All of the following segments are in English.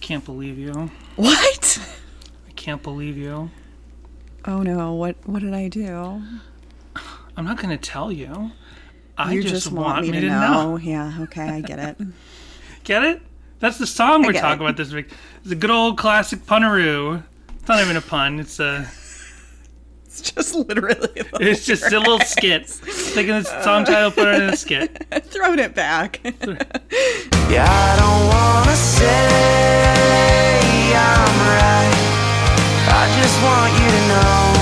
Can't believe you. What? I can't believe you. Oh no, what did I do? I'm not going to tell you. You just want me to know. Yeah, okay, I get it. Get it? That's the song we're talking about this week. It's a good old classic punaroo. It's not even a pun. It's just literally it's just a little skit. Taking the song title, put it in a skit. Throwing it back. Yeah, I don't wanna say I'm right. I just want you to know.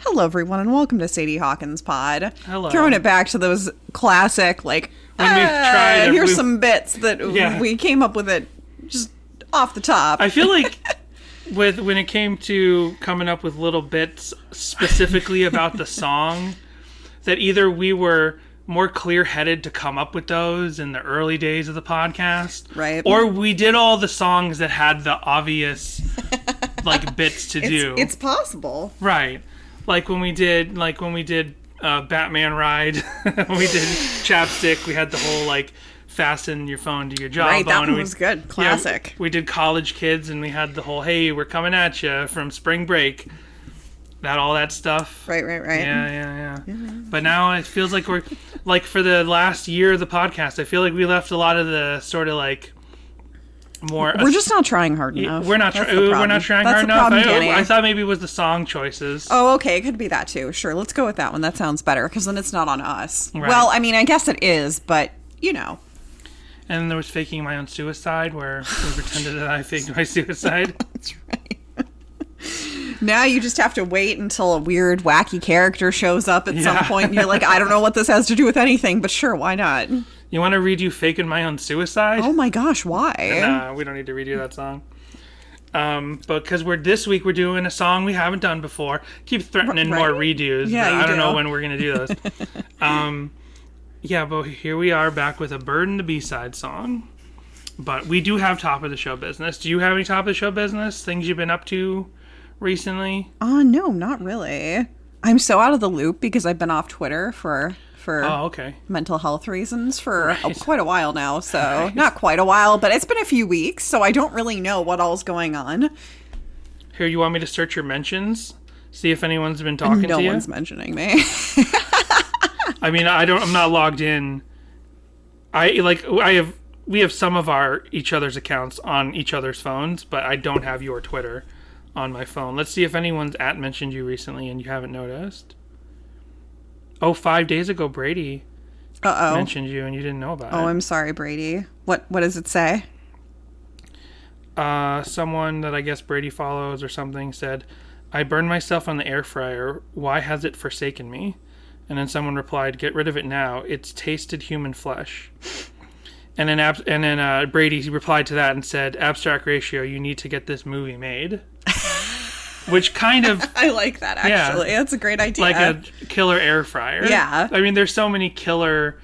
Hello, everyone, and welcome to Sadie Hawkins Pod. Hello. Throwing it back to those classic, here's some bits that we came up with it just off the top. I feel like when it came to coming up with little bits specifically about the song, that either we were more clear-headed to come up with those in the early days of the podcast, right? Or we did all the songs that had the obvious bits to do. It's possible, right? Like when we did Batman Ride, when we did Chapstick, we had the whole fasten your phone to your jawbone. Right, that one was good. Classic. Yeah, we did College Kids, and we had the whole, hey, we're coming at you from spring break. All that stuff. Right. Yeah. But now it feels like we're, for the last year of the podcast, I feel like we left a lot of the sort of more... We're just not trying hard enough. We're not trying hard enough. I thought maybe it was the song choices. Oh, okay. It could be that too. Sure. Let's go with that one. That sounds better because then it's not on us. Right. Well, I mean, I guess it is, but you know. And there was faking my own suicide where we pretended that I faked my suicide. That's right. Now you just have to wait until a weird, wacky character shows up at some point. And you're like, I don't know what this has to do with anything, but sure, why not? You want to redo Faking My Own Suicide? Oh my gosh, why? Nah, we don't need to redo that song. But because this week we're doing a song we haven't done before. Keep threatening more redos. Yeah, but I don't know when we're going to do those. But here we are back with a Bird and the B-side song. But we do have top of the show business. Do you have any top of the show business? Things you've been up to recently? No, not really. I'm so out of the loop because I've been off Twitter for mental health reasons for quite a while now. So not quite a while, but it's been a few weeks. So I don't really know what all's going on. Here, you want me to search your mentions? See if anyone's been talking to you? No one's mentioning me. I mean, I'm not logged in. We have some of each other's accounts on each other's phones, but I don't have your Twitter on my phone. Let's see if anyone's mentioned you recently and you haven't noticed. 5 days ago, Brady mentioned you and you didn't know about it. Oh, I'm sorry, Brady. What does it say? Someone that I guess Brady follows or something said, I burned myself on the air fryer. Why has it forsaken me? And then someone replied, get rid of it now. It's tasted human flesh. And then Brady replied to that and said, abstract ratio, you need to get this movie made. Which kind of... I like that, actually. Yeah, that's a great idea. Like a killer air fryer. Yeah. I mean, there's so many killer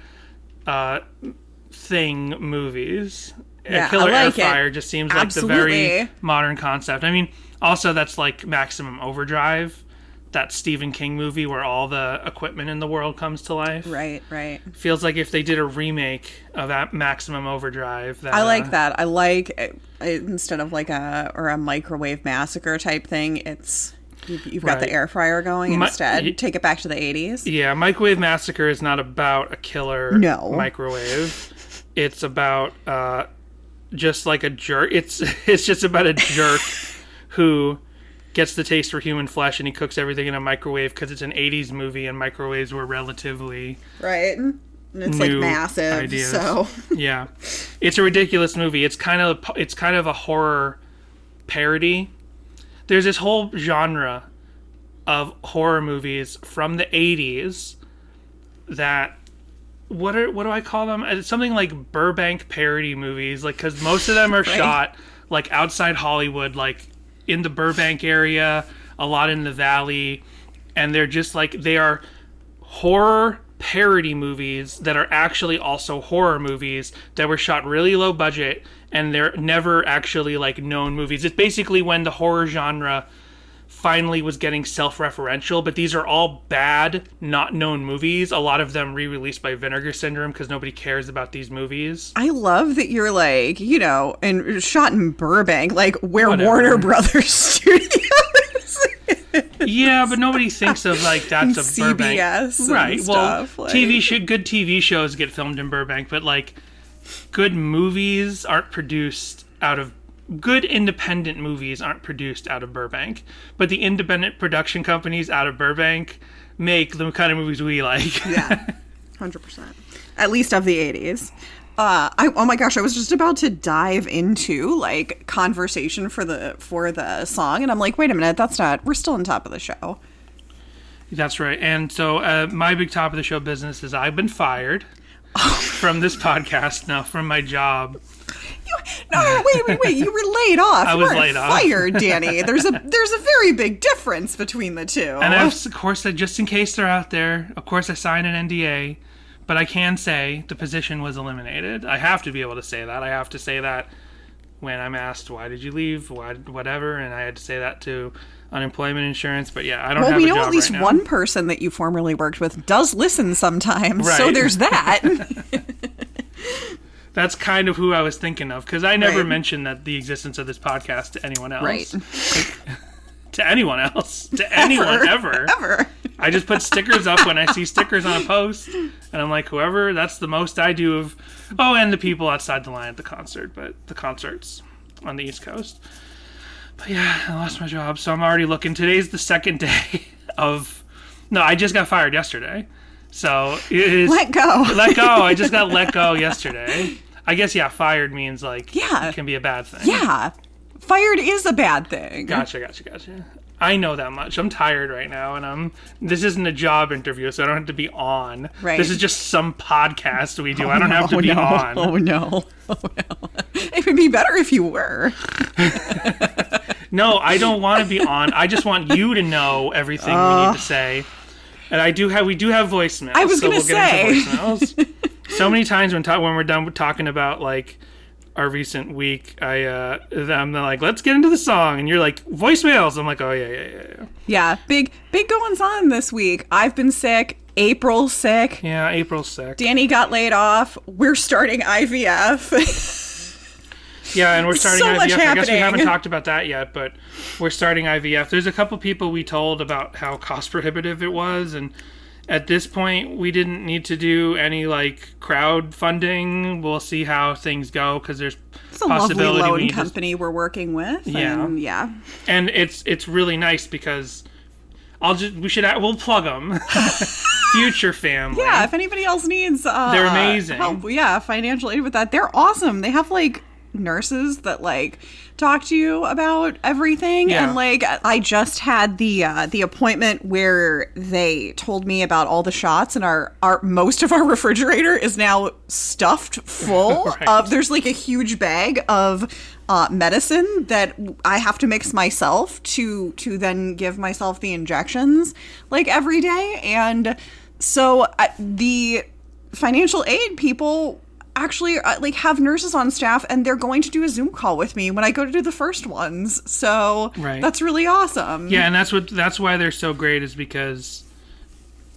thing movies. Yeah, a killer I air like fryer just seems like the very modern concept. I mean, also that's like Maximum Overdrive, that Stephen King movie where all the equipment in the world comes to life. Right. Feels like if they did a remake of that Maximum Overdrive. I like that. I like it, instead of a microwave massacre type thing, it's you've got the air fryer going instead. Take it back to the 80s. Yeah, Microwave Massacre is not about a killer microwave. It's about just like a jerk. It's just about a jerk who gets the taste for human flesh and he cooks everything in a microwave because it's an 80s movie and microwaves were relatively and it's massive ideas. So yeah, it's a ridiculous movie. It's kind of a horror parody. There's this whole genre of horror movies from the 80s that what do I call them? It's something like Burbank parody movies, because most of them are shot outside Hollywood, in the Burbank area, a lot in the Valley, and they're just they are horror parody movies that are actually also horror movies that were shot really low budget, and they're never actually known movies. It's basically when the horror genre finally was getting self-referential, but these are all bad, not known movies. A lot of them re-released by Vinegar Syndrome because nobody cares about these movies. I love that you're like, you know, and shot in Burbank, like where Whatever. Warner Brothers Studios. Yeah, but nobody thinks of like that's a Burbank, CBS right? Stuff, well, like... good TV shows get filmed in Burbank, but like good movies aren't produced out of. Good independent movies aren't produced out of Burbank, but the independent production companies out of Burbank make the kind of movies we like. Yeah, 100%. At least of the 80s. Oh my gosh, I was just about to dive into like conversation for the song, and I'm like, wait a minute, we're still on top of the show. That's right. And so my big top of the show business is I've been fired from this podcast now, from my job. Wait. You were laid off. I was laid off. Fired, Danny. There's a very big difference between the two. And of course, just in case they're out there, of course I signed an NDA, but I can say the position was eliminated. I have to be able to say that. I have to say that when I'm asked, why did you leave? Whatever. And I had to say that to unemployment insurance. But yeah, I don't have a job right now. Well, we know at least one person that you formerly worked with does listen sometimes. Right. So there's that. That's kind of who I was thinking of, because I never mentioned that the existence of this podcast to anyone else. Right. To anyone else. To anyone ever. Ever. I just put stickers up when I see stickers on a post, and I'm like, whoever, that's the most I do of... Oh, and the people outside the line at the concert, but the concerts on the East Coast. But yeah, I lost my job, so I'm already looking. Today's the second day of... No, I just got fired yesterday. So it is... Let go. Let go. I just got let go yesterday. I guess, yeah, fired means, like, it can be a bad thing. Yeah. Fired is a bad thing. Gotcha. I know that much. I'm tired right now, and this isn't a job interview, so I don't have to be on. Right. This is just some podcast we do. I don't have to be on. Oh, no. It would be better if you were. No, I don't want to be on. I just want you to know everything we need to say. And we do have voicemails. I was going to say. Get into voicemails. So many times when we're done talking about like our recent week, I'm like, let's get into the song, and you're like, voicemails. I'm like, oh yeah. Yeah, big goings on this week. I've been sick. April's sick. Yeah, April's sick. Danny got laid off. We're starting IVF. Yeah, and we're starting so IVF. Much happening. I guess we haven't talked about that yet, but we're starting IVF. There's a couple people we told about how cost prohibitive it was, and at this point, we didn't need to do any like crowdfunding. We'll see how things go, because there's it's a lovely loan company we're working with. Yeah, and it's really nice because we'll plug them. Future Family. Yeah, if anybody else needs, they're amazing. Help, financial aid with that. They're awesome. They have like nurses that like talk to you about everything, and like I just had the appointment where they told me about all the shots, and our most of our refrigerator is now stuffed full of, there's like a huge bag of medicine that I have to mix myself to then give myself the injections like every day. And so the financial aid people actually like have nurses on staff, and they're going to do a Zoom call with me when I go to do the first ones. So that's really awesome. Yeah, and that's why they're so great, is because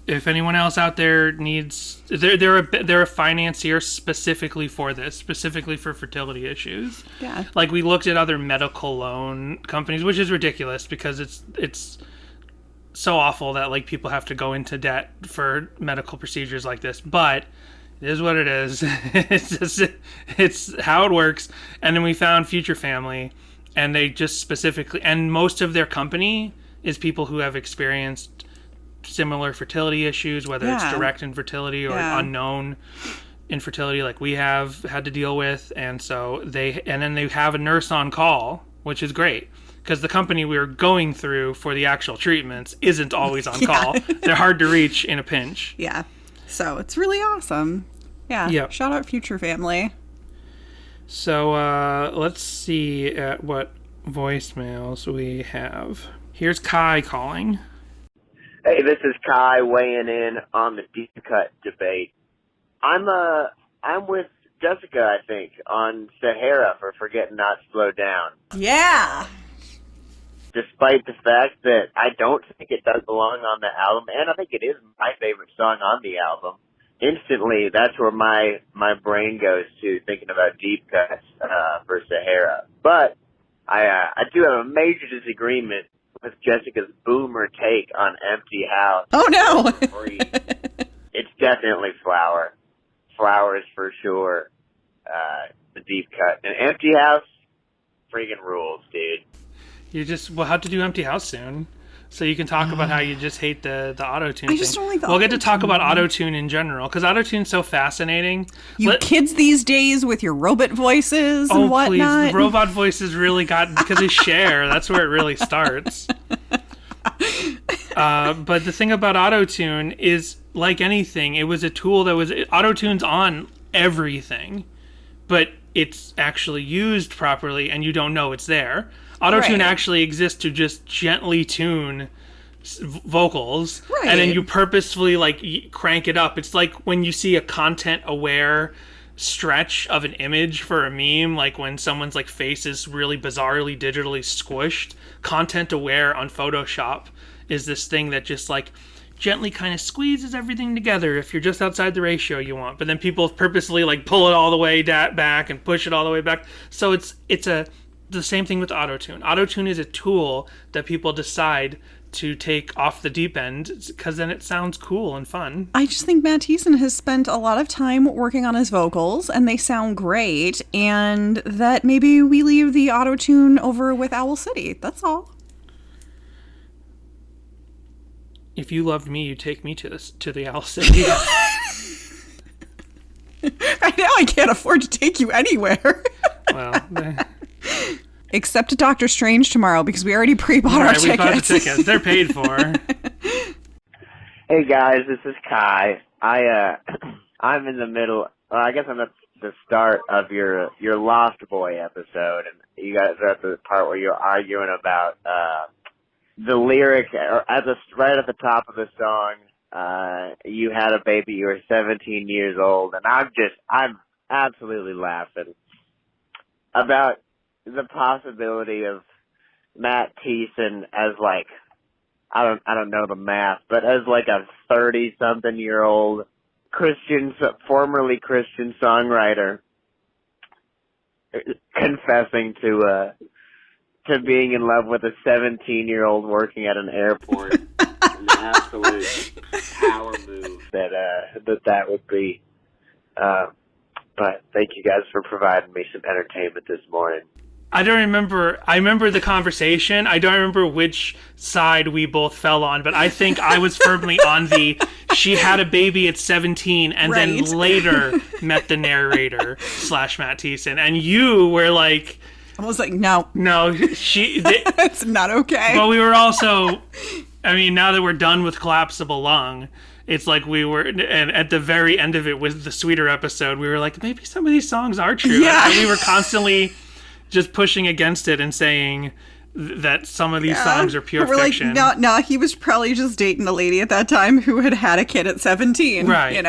if anyone else out there needs, they're a financier specifically for this, specifically for fertility issues. Yeah. Like we looked at other medical loan companies, which is ridiculous because it's so awful that like people have to go into debt for medical procedures like this, but it is what it is. It's how it works. And then we found Future Family, and they just specifically, and most of their company is people who have experienced similar fertility issues, whether it's direct infertility or unknown infertility like we have had to deal with. And so then they have a nurse on call, which is great, because the company we were going through for the actual treatments isn't always on call. They're hard to reach in a pinch. Yeah. So it's really awesome. Yeah. Yep. Shout out Future Family. So let's see at what voicemails we have. Here's Kai calling. Hey, this is Kai weighing in on the deep cut debate. I'm with Jessica, I think, on Sahara for Forgetting Not to Slow Down. Yeah. despite the fact that I don't think it does belong on the album, and I think it is my favorite song on the album. Instantly, that's where my brain goes to, thinking about Deep Cuts for Sahara. But I do have a major disagreement with Jessica's boomer take on Empty House. Oh, no! It's definitely Flower. Flowers for sure. The Deep Cut. And Empty House, freaking rules, dude. We'll have to do Empty House soon. So you can talk about how you just hate the auto-tune thing. I just don't like the We'll get to talk about auto-tune in general, because auto-tune's so fascinating. Kids these days with your robot voices and whatnot. Oh, please. The robot voices really got... Because of Cher. That's where it really starts. But the thing about auto-tune is, like anything, it was a tool that was... Auto-tune's on everything, but it's actually used properly, and you don't know it's there. Auto-tune actually exists to just gently tune vocals, and then you purposefully crank it up. It's like when you see a content-aware stretch of an image for a meme, like when someone's face is really bizarrely digitally squished. Content-aware on Photoshop is this thing that just gently kind of squeezes everything together if you're just outside the ratio you want. But then people purposely pull it all the way back and push it all the way back. So it's the same thing with auto-tune. Auto-tune is a tool that people decide to take off the deep end because then it sounds cool and fun. I just think Matt Thiessen has spent a lot of time working on his vocals, and they sound great, and that maybe we leave the auto-tune over with Owl City. That's all. If you loved me, you'd take me to the Owl City. Right now I can't afford to take you anywhere. Well... Except to Doctor Strange tomorrow, because we already pre-bought our tickets. We bought the tickets. They're paid for. Hey guys, this is Kai. I'm in the middle. I guess I'm at the start of your Lost Boy episode, and you guys are at the part where you're arguing about the lyric right at the top of the song. You had a baby. You were 17 years old, and I'm absolutely laughing about the possibility of Matt Thiessen as I don't know the math, but as a 30-something-year-old formerly Christian songwriter confessing to being in love with a 17-year-old working at an airport. An absolute power move that would be. But thank you guys for providing me some entertainment this morning. I don't remember. I remember the conversation. I don't remember which side we both fell on, but I think I was firmly on she had a baby at 17 and then later met the narrator / Matt Thiessen. And you were I was no. No, it's not okay. But we were also, now that we're done with Collapsible Lung, it's we were, and at the very end of it with the Sweeter episode, we were maybe some of these songs are true. Yeah. And we were constantly just pushing against it and saying that some of these songs are pure fiction. No, he was probably just dating a lady at that time who had a kid at 17. Right.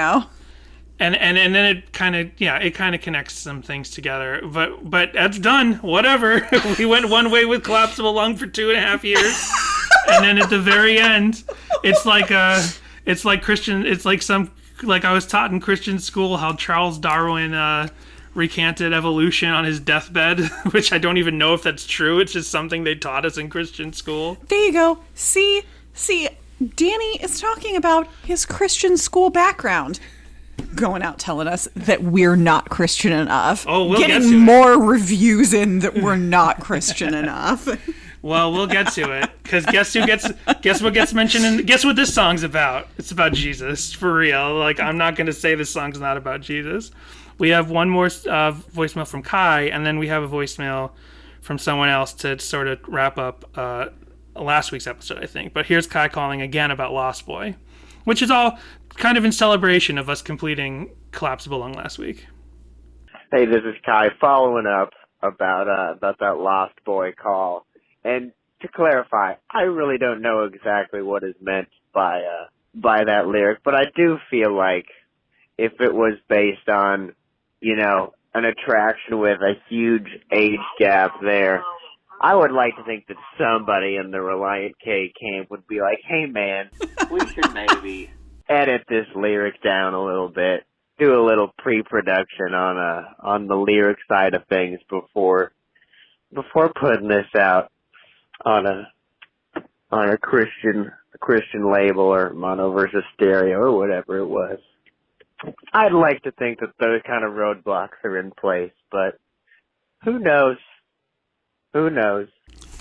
And then it kind of connects some things together. But that's done. Whatever. We went one way with Collapsible Lung for 2.5 years. And then at the very end, it's Christian. It's I was taught in Christian school how Charles Darwin recanted evolution on his deathbed, which I don't even know if that's true. It's just something they taught us in Christian school. There you go. See, Danny is talking about his Christian school background. Going out telling us that we're not Christian enough. Oh, we'll getting get to more reviews in that we're not Christian enough. Well, we'll get to it, because guess what gets mentioned guess what this song's about? It's about Jesus, for real. I'm not going to say this song's not about Jesus. We have one more voicemail from Kai, and then we have a voicemail from someone else to sort of wrap up last week's episode, I think. But here's Kai calling again about Lost Boy, which is all kind of in celebration of us completing Collapsible Lung last week. Hey, this is Kai following up about that Lost Boy call. And to clarify, I really don't know exactly what is meant by that lyric, but I do feel like if it was based on, an attraction with a huge age gap there, I would like to think that somebody in the Relient K camp would be like, hey man, we should maybe edit this lyric down a little bit, do a little pre-production on the lyric side of things before putting this out on a Christian label or mono versus stereo or whatever it was. I'd like to think that those kind of roadblocks are in place, but who knows? Who knows?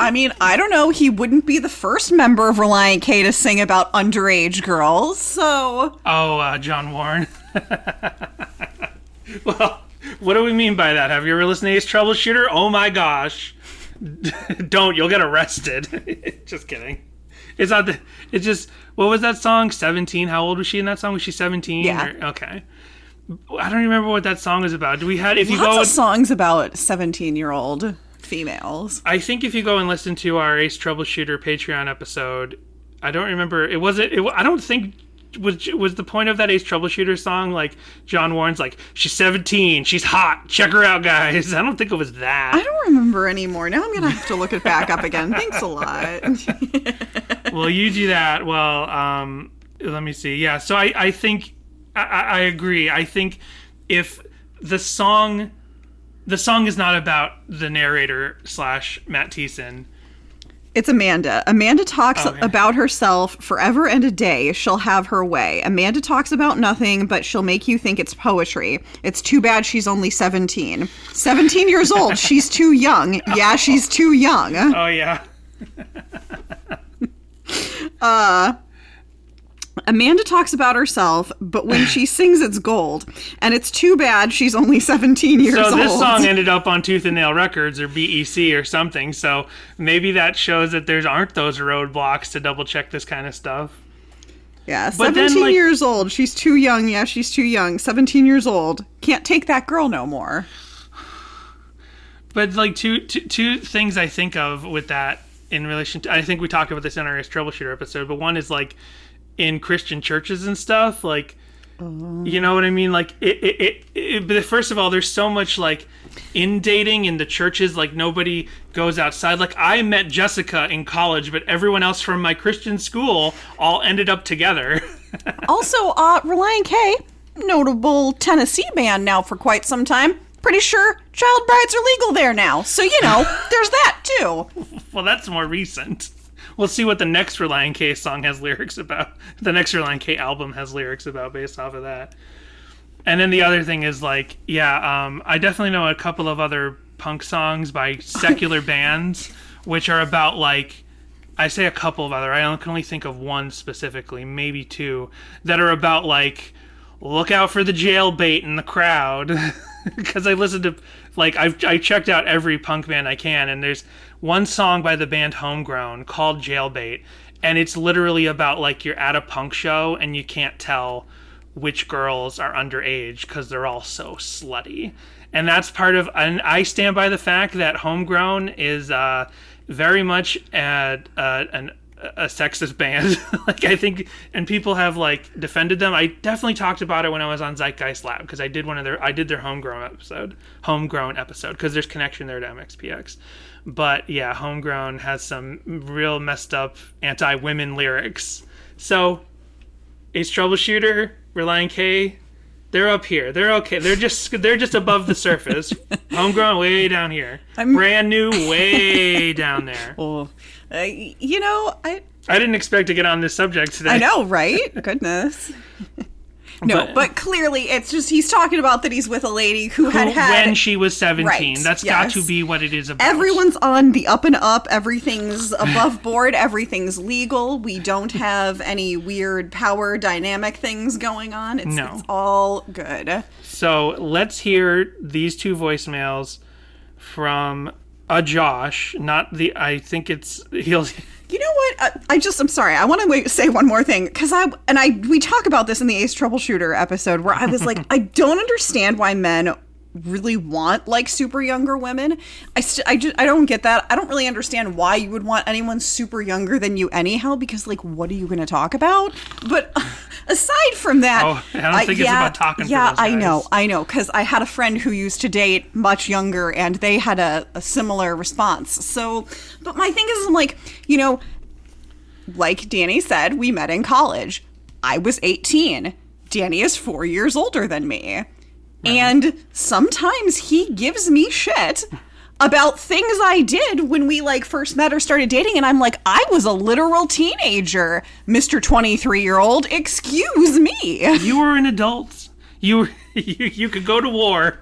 I mean, I don't know. He wouldn't be the first member of Relient K to sing about underage girls, so... Oh, John Warren. Well, what do we mean by that? Have you ever listened to Ace Troubleshooter? Oh my gosh. Don't, you'll get arrested. Just kidding. It's not it's just, what was that song? 17? How old was she in that song? Was she 17? Yeah. Okay. I don't remember what that song was about. Lots of songs about 17-year-old females. I think if you go and listen to our Ace Troubleshooter Patreon episode, I don't remember. I don't think was the point of that Ace Troubleshooter song like John Warren's like, she's 17, she's hot, check her out, guys. I don't think it was that. I don't remember anymore. Now I'm gonna have to look it back up again. Thanks a lot. Well, you do that. Well, let me see. Yeah, so I think I agree. I think if the song is not about the narrator / Matt Thiessen. It's Amanda. Amanda talks about herself forever and a day. She'll have her way. Amanda talks about nothing, but she'll make you think it's poetry. It's too bad she's only 17. 17 years old. She's too young. Yeah, she's too young. Oh, yeah. Amanda talks about herself, but when she sings, it's gold. And it's too bad she's only 17 years old. So this song ended up on Tooth and Nail Records or BEC or something. So maybe that shows that there aren't those roadblocks to double check this kind of stuff. Yeah, 17 years old. She's too young. Yeah, she's too young. 17 years old. Can't take that girl no more. But like two things I think of with that in relation to, I think we talked about this in our Ace Troubleshooter episode, but one is like, in Christian churches and stuff, like, you know what I mean? Like, but first of all, there's so much, like, dating in the churches, like, nobody goes outside. Like, I met Jessica in college, but everyone else from my Christian school all ended up together. Also, Relient K, notable Tennessee band now for quite some time. Pretty sure child brides are legal there now. So, you know, there's that, too. Well, that's more recent. We'll see what the next Relient K song has lyrics about. The next Relient K album has lyrics about based off of that. And then the other thing is like, I definitely know a couple of other punk songs by secular bands, which are about like, I say a couple of other, I can only think of one specifically, maybe two, that are about like, look out for the jailbait in the crowd. Because I listened to, like, I checked out every punk band I can, and there's one song by the band Homegrown called Jailbait, and it's literally about, like, you're at a punk show, and you can't tell which girls are underage, because they're all so slutty. And that's part of, and I stand by the fact that Homegrown is very much a sexist band. Like, I think, and people have like defended them. I definitely talked about it when I was on Zeitgeist Lab, because I did their homegrown episode, because there's connection there to MXPX. But yeah, Homegrown has some real messed up anti-women lyrics. So Ace Troubleshooter, Relient K, they're up here. They're okay. They're just above the surface. Homegrown way down here. Brand new way down there. Oh. You know, I didn't expect to get on this subject today. I know, right? Goodness. No, but clearly it's just he's talking about that he's with a lady who had when she was 17. Right, that's got to be what it is about. Everyone's on the up and up. Everything's above board. Everything's legal. We don't have any weird power dynamic things going on. It's all good. So let's hear these two voicemails from Josh, not the. I think he'll. You know what? I'm sorry. I want to say one more thing, because we talk about this in the Ace Troubleshooter episode, where I was like, I don't understand why men really want like super younger women. I don't get that. I don't really understand why you would want anyone super younger than you anyhow, because like, what are you going to talk about? But aside from that, I don't think it's about talking for those guys. I know, because I had a friend who used to date much younger, and they had a similar response. So, but my thing is, I'm like, like Danny said, we met in college. I was 18. Danny is 4 years older than me. Right. And sometimes he gives me shit about things I did when we first met or started dating, and I'm like, I was a literal teenager, Mr. 23-year-old. Excuse me. You were an adult. You could go to war.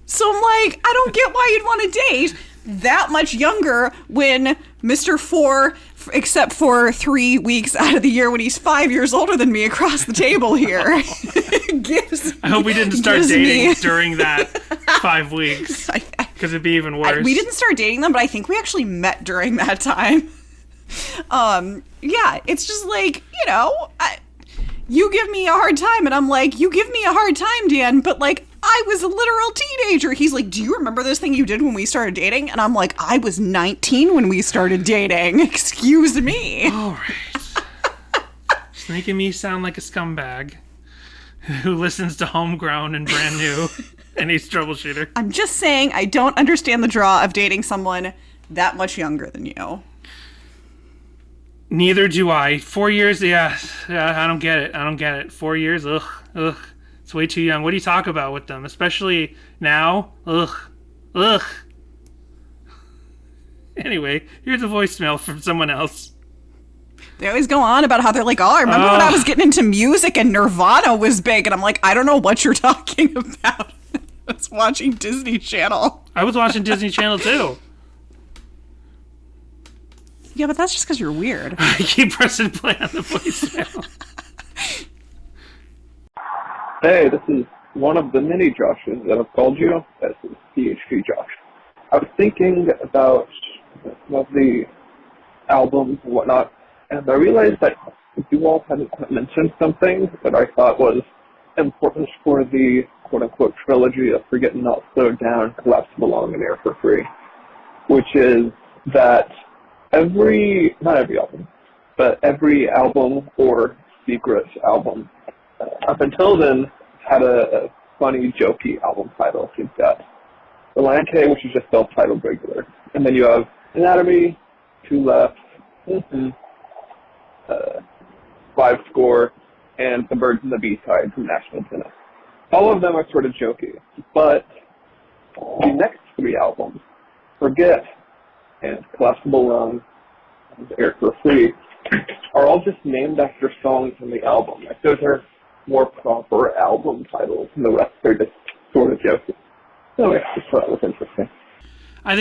So I'm like, I don't get why you'd want to date that much younger when Mr. 4, except for 3 weeks out of the year when he's 5 years older than me across the table here. I hope we didn't start dating during that 5 weeks. Because it'd be even worse. We didn't start dating them, but I think we actually met during that time. Yeah, it's just like, you give me a hard time, and I'm like, you give me a hard time, Dan, but I was a literal teenager. He's like, do you remember this thing you did when we started dating? And I'm like, I was 19 when we started dating. Excuse me. All right. Just making me sound like a scumbag who listens to Homegrown and Brand New. And he's troubleshooter. I'm just saying I don't understand the draw of dating someone that much younger than you. Neither do I. 4 years, yeah, I don't get it. 4 years, ugh. It's way too young. What do you talk about with them? Especially now? Ugh. Anyway, here's a voicemail from someone else. They always go on about how they're like, I remember when I was getting into music and Nirvana was big. And I'm like, I don't know what you're talking about. I was watching Disney Channel. I was watching Disney Channel too. Yeah, but that's just because you're weird. I keep pressing play on the voicemail. Hey, this is one of the many Joshes that have called you. This is PHP Josh. I was thinking about some of the albums and whatnot, and I realized that you all hadn't mentioned something that I thought was important for the quote-unquote trilogy of Forgetting Not Slowed Down, Collapse Belong, and Air for Free, which is that not every album, but every album or secret album up until then had a funny, jokey album title. You've got Relient K, which is just self-titled regular, and then you have Anatomy, Two Left, Five Score, and The Birds and the B-Side from Nashville Tennis. All of them are sort of jokey, but the next three albums, Forget and Collapsible Run and Air for Free, are all just named after songs in the album. Those are more proper album titles, and the rest are just sort of jokey. So I just thought that was interesting. I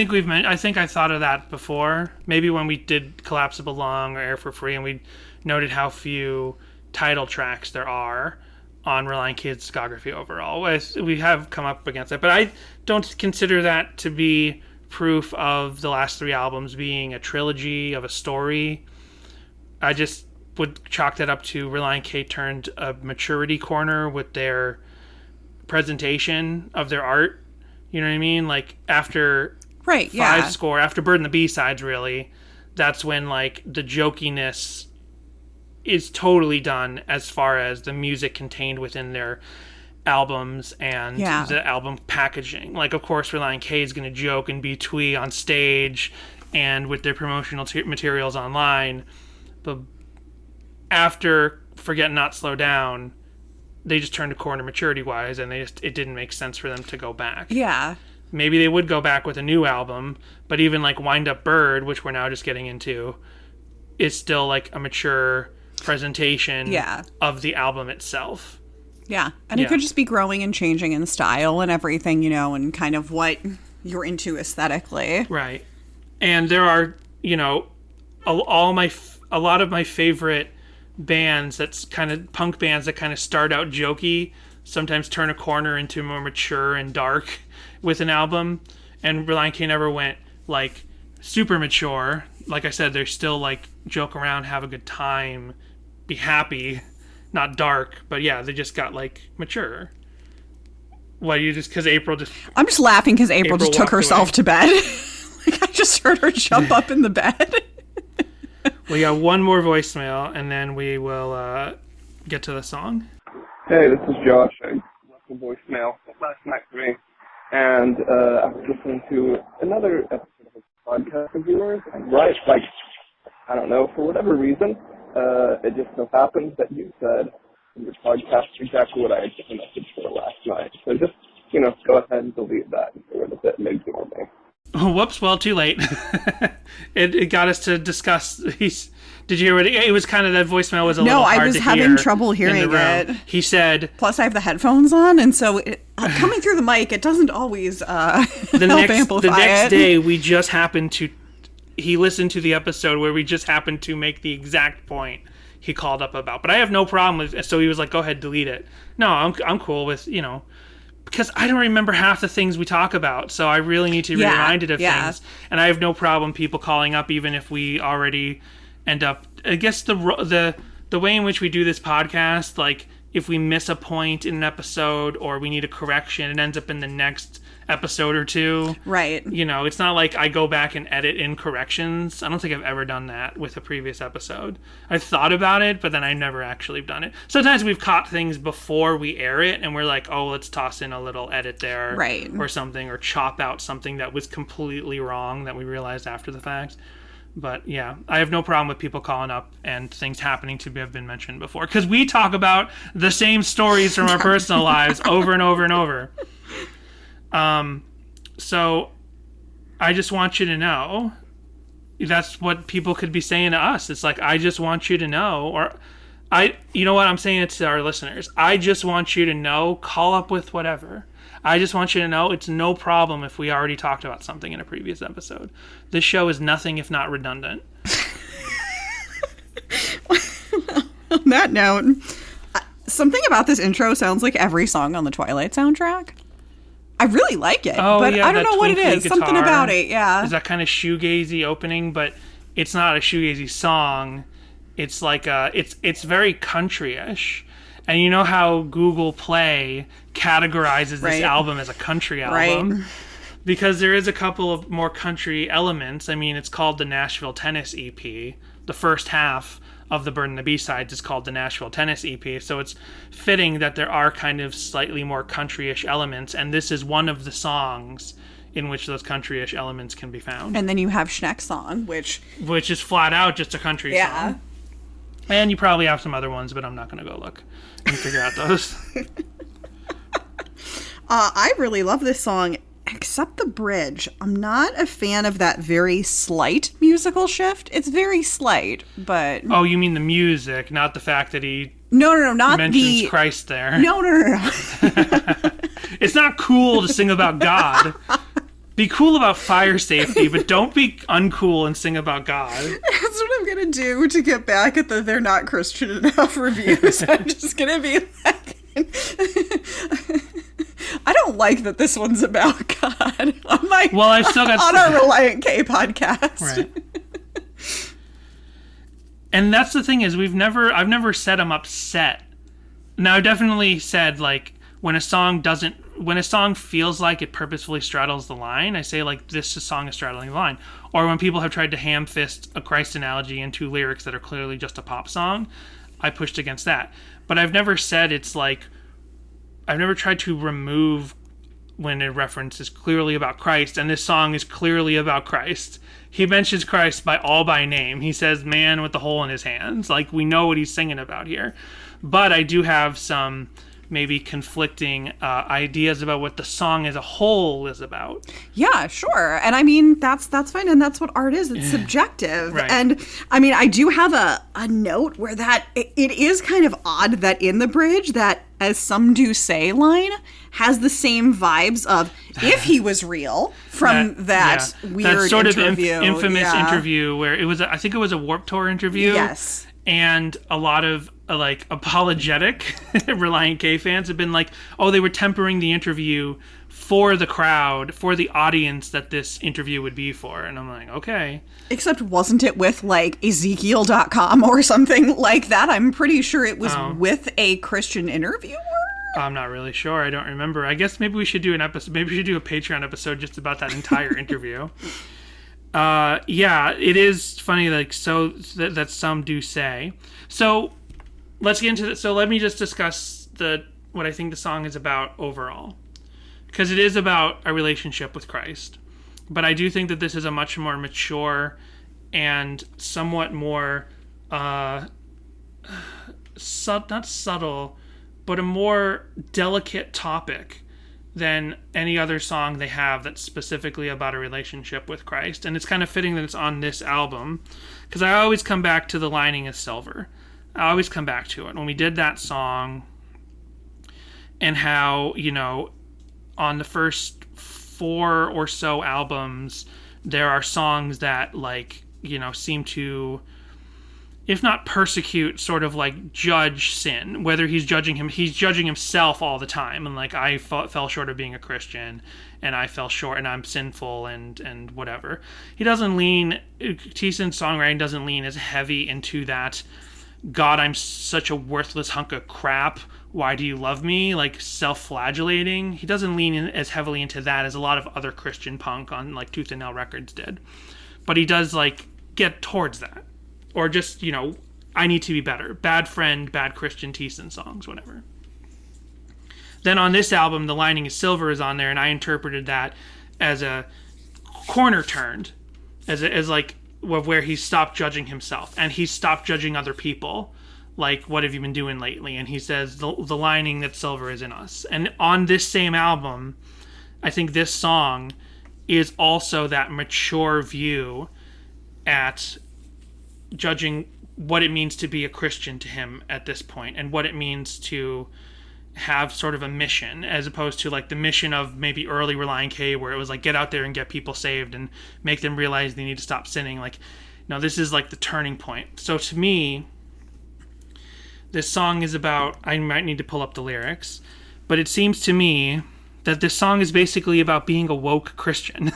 think I thought of that before. Maybe when we did Collapse Belong or Air for Free, and we noted how few title tracks there are on Relient K's discography overall. We have come up against it, but I don't consider that to be proof of the last three albums being a trilogy of a story. I just would chalk that up to Relient K turned a maturity corner with their presentation of their art. You know what I mean? After Five Score, after Bird and the B-Sides, really, that's when the jokiness is totally done as far as the music contained within their albums and the album packaging. Of course, Relient K is going to joke and be twee on stage and with their promotional materials online, but after Forget Not Slow Down, they just turned a corner maturity-wise, and it didn't make sense for them to go back. Yeah. Maybe they would go back with a new album, but even Wind Up Bird, which we're now just getting into, is still a mature presentation of the album itself. Yeah, and it could just be growing and changing in style and everything, and kind of what you're into aesthetically. Right. And there are, a lot of my favorite bands that's kind of punk bands that kind of start out jokey, sometimes turn a corner into more mature and dark with an album. And Relient K never went super mature. Like I said, they're still joke around, have a good time, be happy, not dark. But yeah, they just got mature. Why you just because April just? I'm just laughing because April just took herself to bed. I just heard her jump up in the bed. We got one more voicemail, and then we will get to the song. Hey, this is Josh. I left a voicemail last night for me, and I was listening to another episode of a podcast of yours, and right, like, I don't know, for whatever reason, it just so happens that you said in your podcast exactly what I had just a message for last night. So just, go ahead and delete that and get rid of it and ignore me. Oh, whoops, well, too late. It got us to discuss. Did you hear what it was? Kind of that voicemail was a little hard to hear. No, I was having trouble hearing it. He said... Plus, I have the headphones on, and so coming through the mic, it doesn't always help amplify the next it. day, we just happened to... He listened to the episode where we just happened to make the exact point he called up about. But I have no problem with... So he was like, go ahead, delete it. No, I'm cool with, because I don't remember half the things we talk about, so I really need to be reminded of things. And I have no problem people calling up, even if we already end up. I guess the way in which we do this podcast, like if we miss a point in an episode or we need a correction, it ends up in the next episode or two. Right. It's not like I go back and edit in corrections. I don't think I've ever done that with a previous episode. I've thought about it, but then I've never actually done it. Sometimes we've caught things before we air it, and we're like, oh, let's toss in a little edit there. Right. Or something, or chop out something that was completely wrong that we realized after the fact. But yeah, I have no problem with people calling up and things happening to have been mentioned before. Because we talk about the same stories from our personal lives over and over and over. So I just want you to know, that's what people could be saying to us. It's like, I just want you to know, or you know what, I'm saying it to our listeners. I just want you to know, call up with whatever. I just want you to know it's no problem if we already talked about something in a previous episode. This show is nothing if not redundant. On that note, something about this intro sounds like every song on the Twilight soundtrack. I really like it, but I don't know what it is. Guitar. Something about it, yeah. Is that kind of shoegazy opening, but it's not a shoegazy song. It's like it's very country-ish. And you know how Google Play categorizes this album as a country album? Right. Because there is a couple of more country elements. I mean, it's called the Nashville Tennis EP. The first half of the Bird and the B-Sides is called the Nashville Tennis EP. So it's fitting that there are kind of slightly more country-ish elements. And this is one of the songs in which those country-ish elements can be found. And then you have Schneck's song, which is flat out just a country song. And you probably have some other ones, but I'm not going to go look and figure out those. I really love this song, except the bridge. I'm not a fan of that very slight musical shift. It's very slight, but... Oh, you mean the music, not the fact that he... No, not mentions Christ there. No. It's not cool to sing about God. Be cool about fire safety, but don't be uncool and sing about God. That's what I'm going to do to get back at the they're not Christian enough reviews. I'm just going to be like... I don't like that this one's about God on my I've still got on our Relient K podcast. Right. And that's the thing is I've never said I'm upset. Now I've definitely said like when a song feels like it purposefully straddles the line, I say like this song is straddling the line. Or when people have tried to ham fist a Christ analogy into lyrics that are clearly just a pop song, I pushed against that. But I've never said I've never tried to remove when a reference is clearly about Christ, and this song is clearly about Christ. He mentions Christ by name. He says man with the hole in his hands. Like, we know what he's singing about here. But I do have some maybe conflicting ideas about what the song as a whole is about. Yeah, sure. And I mean, that's fine. And that's what art is. It's subjective. Right. And I mean, I do have a note where that it is kind of odd that in the bridge that as some do say line has the same vibes of if he was real from that weird that sort interview. Of infamous interview where it was, I think it was a Warped Tour interview. Yes. And a lot of like apologetic Relient K fans have been like, oh, they were tempering the interview for the crowd, for the audience that this interview would be for. And I'm like, okay. Except wasn't it with like Ezekiel.com or something like that? I'm pretty sure it was with a Christian interviewer. I'm not really sure. I don't remember. I guess maybe we should do an episode. Maybe we should do a Patreon episode just about that entire interview. Yeah, it is funny, like, so that some do say. So let's get into it. So let me just discuss what I think the song is about overall. Because it is about a relationship with Christ. But I do think that this is a much more mature and somewhat more, not subtle, but a more delicate topic than any other song they have that's specifically about a relationship with Christ. And it's kind of fitting that it's on this album, because I always come back to The Lining is Silver. I always come back to it. When we did that song, and how, on the first 4 or so albums, there are songs that, seem to, if not persecute, sort of judge sin. Whether he's judging himself all the time, and I fell short of being a Christian, and I fell short, and I'm sinful, and whatever. He doesn't lean, Thiessen's songwriting doesn't lean as heavy into that, God, I'm such a worthless hunk of crap, why do you love me? Self-flagellating. He doesn't lean in as heavily into that as a lot of other Christian punk on Tooth and Nail Records did. But he does get towards that. Or just, I need to be better. Bad Friend, Bad Christian Thiessen songs, whatever. Then on this album, The Lining is Silver is on there, and I interpreted that as a corner turned. As where he stopped judging himself. And he stopped judging other people. What have you been doing lately? And he says, the lining that's silver is in us. And on this same album, I think this song is also that mature view at judging what it means to be a Christian to him at this point, and what it means to have sort of a mission, as opposed to the mission of maybe early Relient K, where it was get out there and get people saved and make them realize they need to stop sinning. No, this is the turning point. So to me, this song is about, I might need to pull up the lyrics, but it seems to me that this song is basically about being a woke Christian.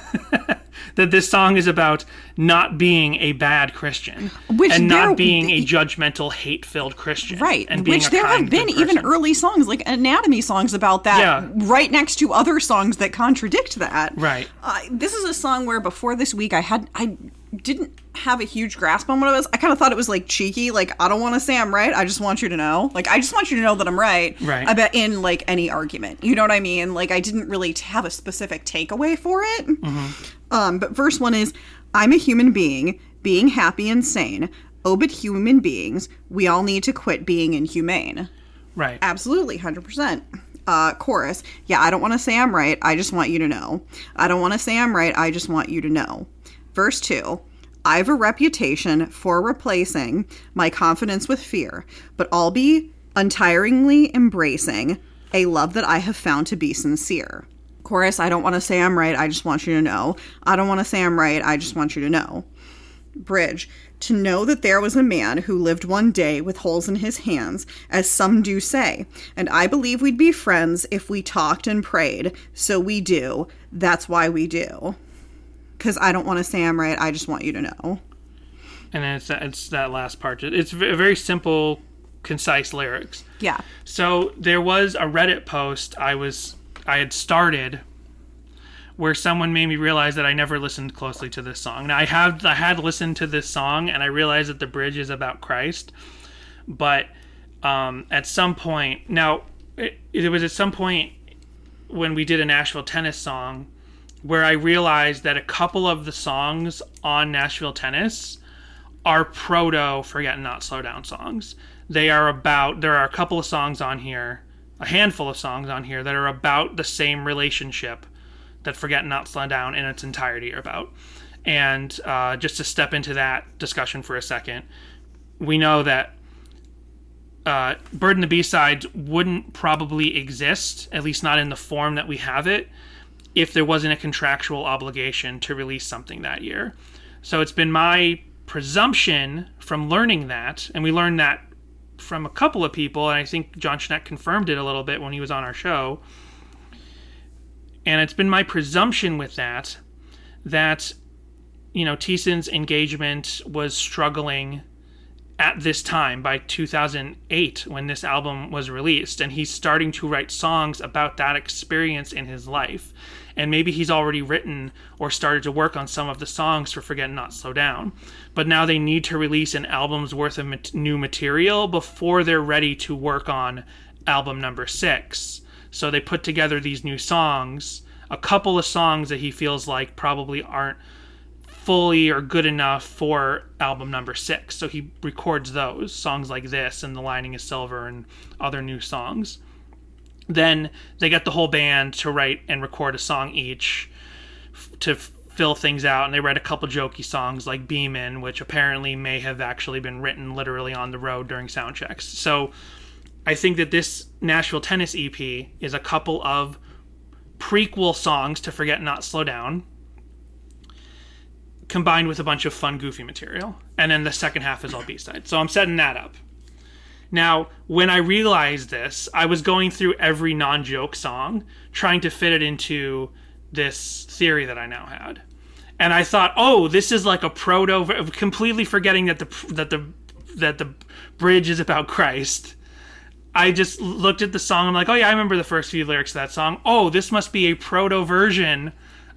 That this song is about not being a bad Christian, and not being a judgmental, hate-filled Christian. Right, and being there have been even early songs, Anatomy songs about that, right next to other songs that contradict that. Right. This is a song where before this week I didn't have a huge grasp on what it was. I kind of thought it was cheeky, I don't want to say I'm right, I just want you to know. I just want you to know that I'm right. Right. I bet in any argument. You know what I mean? I didn't really have a specific takeaway for it. Mm-hmm. But verse 1 is, I'm a human being happy and sane. Oh, but human beings, we all need to quit being inhumane. Right. Absolutely, 100%. Chorus, yeah, I don't want to say I'm right, I just want you to know. I don't want to say I'm right, I just want you to know. Verse 2, I have a reputation for replacing my confidence with fear, but I'll be untiringly embracing a love that I have found to be sincere. Chorus, I don't want to say I'm right, I just want you to know. I don't want to say I'm right, I just want you to know. Bridge, to know that there was a man who lived one day with holes in his hands, as some do say, and I believe we'd be friends if we talked and prayed, so we do, that's why we do. Because I don't want to say I'm right, I just want you to know. And then it's that last part. It's very simple, concise lyrics. Yeah. So there was a Reddit post I had started where someone made me realize that I never listened closely to this song. Now I had listened to this song, and I realized that the bridge is about Christ, but at some point, it was at some point when we did a Nashville Tennis song where I realized that a couple of the songs on Nashville Tennis are proto Forget and Not Slow Down songs. There are a couple of songs on here, a handful of songs on here that are about the same relationship that Forget and Not Slow Down in its entirety are about. And just to step into that discussion for a second, we know that Bird and the B-Sides wouldn't probably exist, at least not in the form that we have it, if there wasn't a contractual obligation to release something that year. So it's been my presumption from learning that, and we learned that from a couple of people, and I think John Schneck confirmed it a little bit when he was on our show, and it's been my presumption with that Thiessen's engagement was struggling at this time, by 2008, when this album was released, and he's starting to write songs about that experience in his life. And maybe he's already written or started to work on some of the songs for Forget Not Slow Down. But now they need to release an album's worth of new material before they're ready to work on album number 6. So they put together these new songs, a couple of songs that he feels like probably aren't fully or good enough for album number 6. So he records those songs like this and The Lining is Silver and other new songs. Then they get the whole band to write and record a song each to fill things out. And they write a couple jokey songs like Beamin', which apparently may have actually been written literally on the road during sound checks. So I think that this Nashville Tennis EP is a couple of prequel songs to Forget Not Slow Down, combined with a bunch of fun, goofy material. And then the second half is all B-side. So I'm setting that up. Now, when I realized this, I was going through every non-joke song, trying to fit it into this theory that I now had. And I thought, oh, this is like a completely forgetting that the bridge is about Christ. I just looked at the song, I'm like, oh yeah, I remember the first few lyrics of that song. Oh, this must be a proto version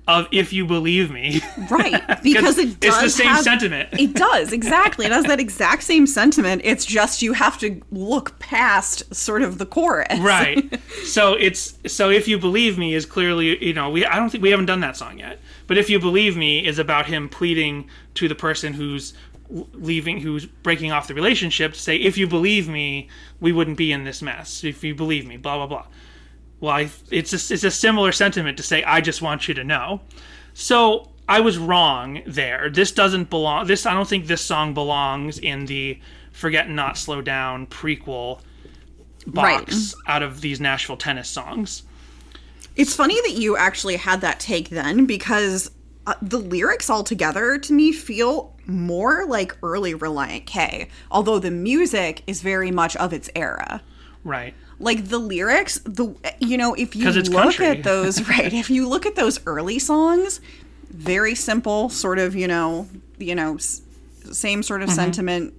of If You Believe Me. Right, because it's the same sentiment. It does, exactly. It has that exact same sentiment. It's just you have to look past sort of the chorus. Right. So If You Believe Me is clearly, I don't think we haven't done that song yet. But If You Believe Me is about him pleading to the person who's leaving, who's breaking off the relationship, to say, if you believe me, we wouldn't be in this mess. If you believe me, blah, blah, blah. Well, it's a similar sentiment to say, I just want you to know. So I was wrong there. This doesn't belong. I don't think this song belongs in the Forget Not Slow Down prequel box out of these Nashville Tennis songs. It's funny that you actually had that take then, because the lyrics altogether to me feel more like early Relient K, although the music is very much of its era. Right. Like the lyrics, if you look country. at those, right, if you look at those early songs, very simple, sort of, same sort of sentiment,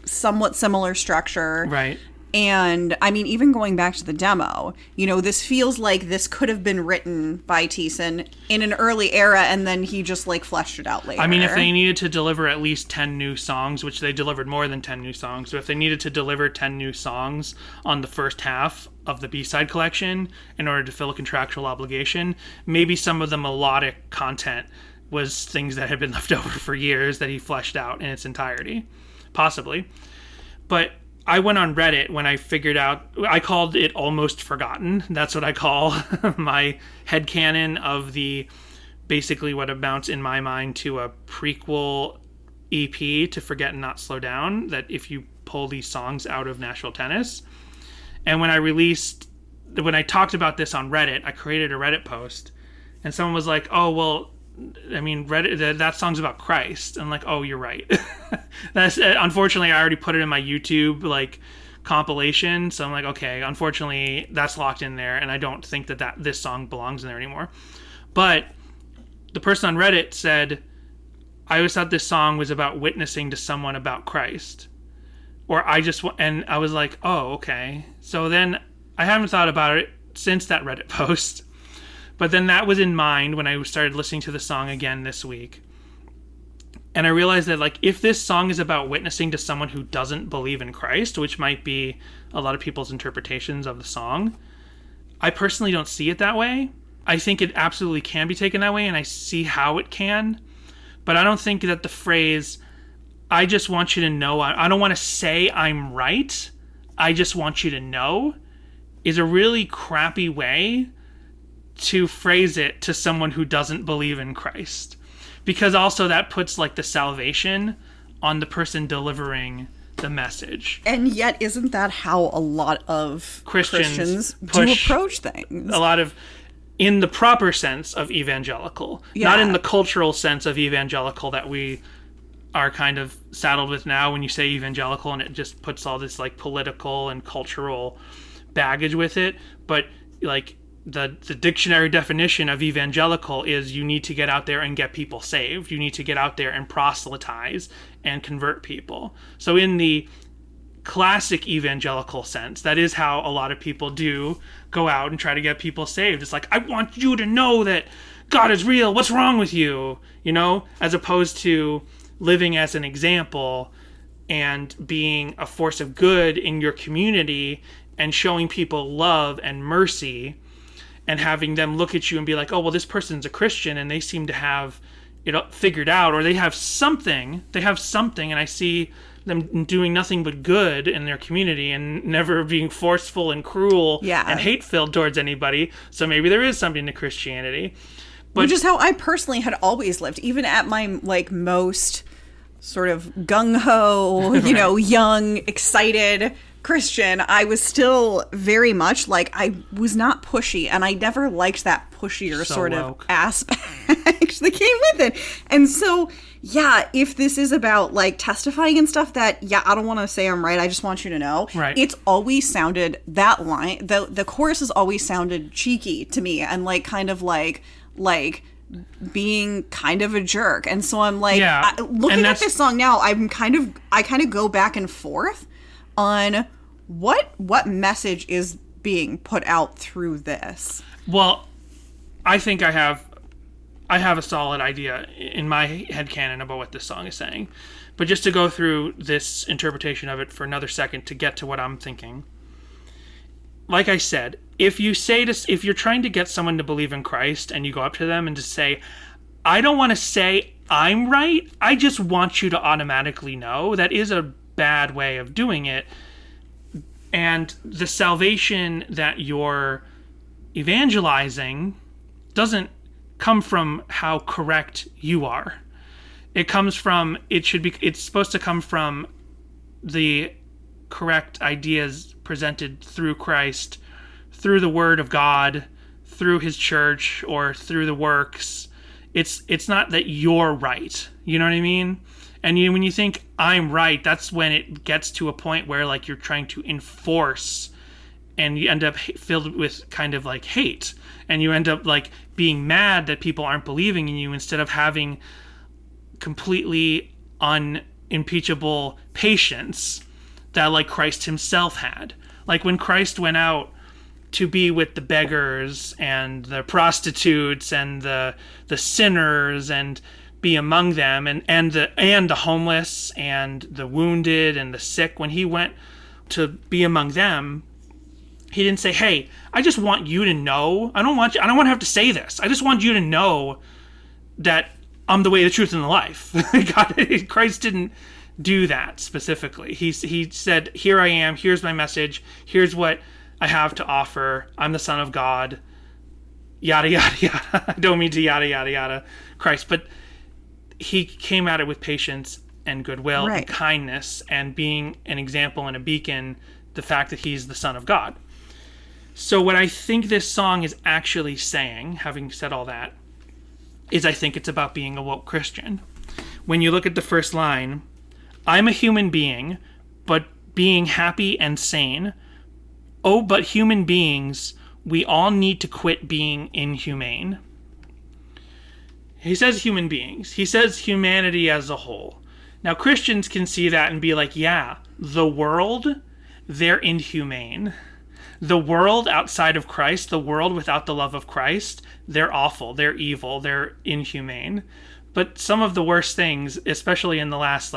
somewhat similar structure. Right. And I mean, even going back to the demo, this feels like this could have been written by Thiessen in an early era, and then he just fleshed it out later. I mean, if they needed to deliver at least 10 new songs, which they delivered more than 10 new songs, so if they needed to deliver 10 new songs on the first half of the B-side collection in order to fill a contractual obligation, maybe some of the melodic content was things that had been left over for years that he fleshed out in its entirety. Possibly. But I went on Reddit when I figured out, I called it Almost Forgotten. That's what I call my headcanon of basically what amounts in my mind to a prequel EP to Forget and Not Slow Down, that if you pull these songs out of Nashville Tennis. And when I talked about this on Reddit, I created a Reddit post, and someone was like, oh, well, I mean, Reddit, that song's about Christ. I'm like, oh, you're right. That's unfortunately, I already put it in my YouTube compilation, so I'm like, okay, unfortunately, that's locked in there, and I don't think that this song belongs in there anymore. But the person on Reddit said, I always thought this song was about witnessing to someone about Christ, and I was like, oh, okay. So then I haven't thought about it since that Reddit post. But then that was in mind when I started listening to the song again this week. And I realized that, if this song is about witnessing to someone who doesn't believe in Christ, which might be a lot of people's interpretations of the song, I personally don't see it that way. I think it absolutely can be taken that way, and I see how it can. But I don't think that the phrase, I just want you to know, I don't want to say I'm right, I just want you to know, is a really crappy way to phrase it to someone who doesn't believe in Christ, because also that puts the salvation on the person delivering the message. And yet, isn't that how a lot of Christians do approach things? A lot of, in the proper sense of evangelical, not in the cultural sense of evangelical that we are kind of saddled with now when you say evangelical, and it just puts all this political and cultural baggage with it. But the dictionary definition of evangelical is you need to get out there and get people saved. You need to get out there and proselytize and convert people. So in the classic evangelical sense, that is how a lot of people do go out and try to get people saved. It's like, I want you to know that God is real. What's wrong with you? You know, as opposed to living as an example and being a force of good in your community and showing people love and mercy and having them look at you and be like, oh, well, this person's a Christian and they seem to have it figured out, or they have something, and I see them doing nothing but good in their community and never being forceful and cruel and hate-filled towards anybody. So maybe there is something to Christianity. But which is how I personally had always lived, even at my like most sort of gung-ho, you know, young, excited Christian. I was still very much like, I was not pushy, and I never liked that pushier sort of aspect that came with it. And so, yeah, if this is about like testifying and stuff, that, yeah, I don't want to say I'm right, I just want you to know. Right. It's always sounded, that line, the chorus has always sounded cheeky to me, and like kind of like being kind of a jerk. And so I'm like, looking at this song now, I kind of go back and forth on what message is being put out through this. Well, I think I have a solid idea in my headcanon about what this song is saying. But just to go through this interpretation of it for another second to get to what I'm thinking. Like I said, if you're trying to get someone to believe in Christ and you go up to them and just say, I don't want to say I'm right, I just want you to automatically know, that is a bad way of doing it. And the salvation that you're evangelizing doesn't come from how correct you are. It's supposed to come from the correct ideas presented through Christ, through the Word of God, through His church, or through the works. It's not that you're right. You know what I mean? And when you think I'm right, that's when it gets to a point where like you're trying to enforce, and you end up filled with kind of like hate, and you end up like being mad that people aren't believing in you, instead of having completely unimpeachable patience that like Christ Himself had. Like when Christ went out to be with the beggars and the prostitutes and the sinners and be among them, and the homeless and the wounded and the sick, when He went to be among them, He didn't say, hey, I just want you to know, I don't want to have to say this, I just want you to know that I'm the way, the truth, and the life. Christ didn't do that specifically. He said, here I am, here's my message, here's what I have to offer, I'm the Son of God, yada yada yada. I don't mean to yada yada yada Christ, but He came at it with patience and goodwill and kindness, and being an example and a beacon, the fact that He's the Son of God. So what I think this song is actually saying, having said all that, is I think it's about being a woke Christian. When you look at the first line, I'm a human being, but being happy and sane. Oh, but human beings, we all need to quit being inhumane. He says human beings. He says humanity as a whole. Now, Christians can see that and be like, yeah, the world, they're inhumane. The world outside of Christ, the world without the love of Christ, they're awful, they're evil, they're inhumane. But some of the worst things, especially in the last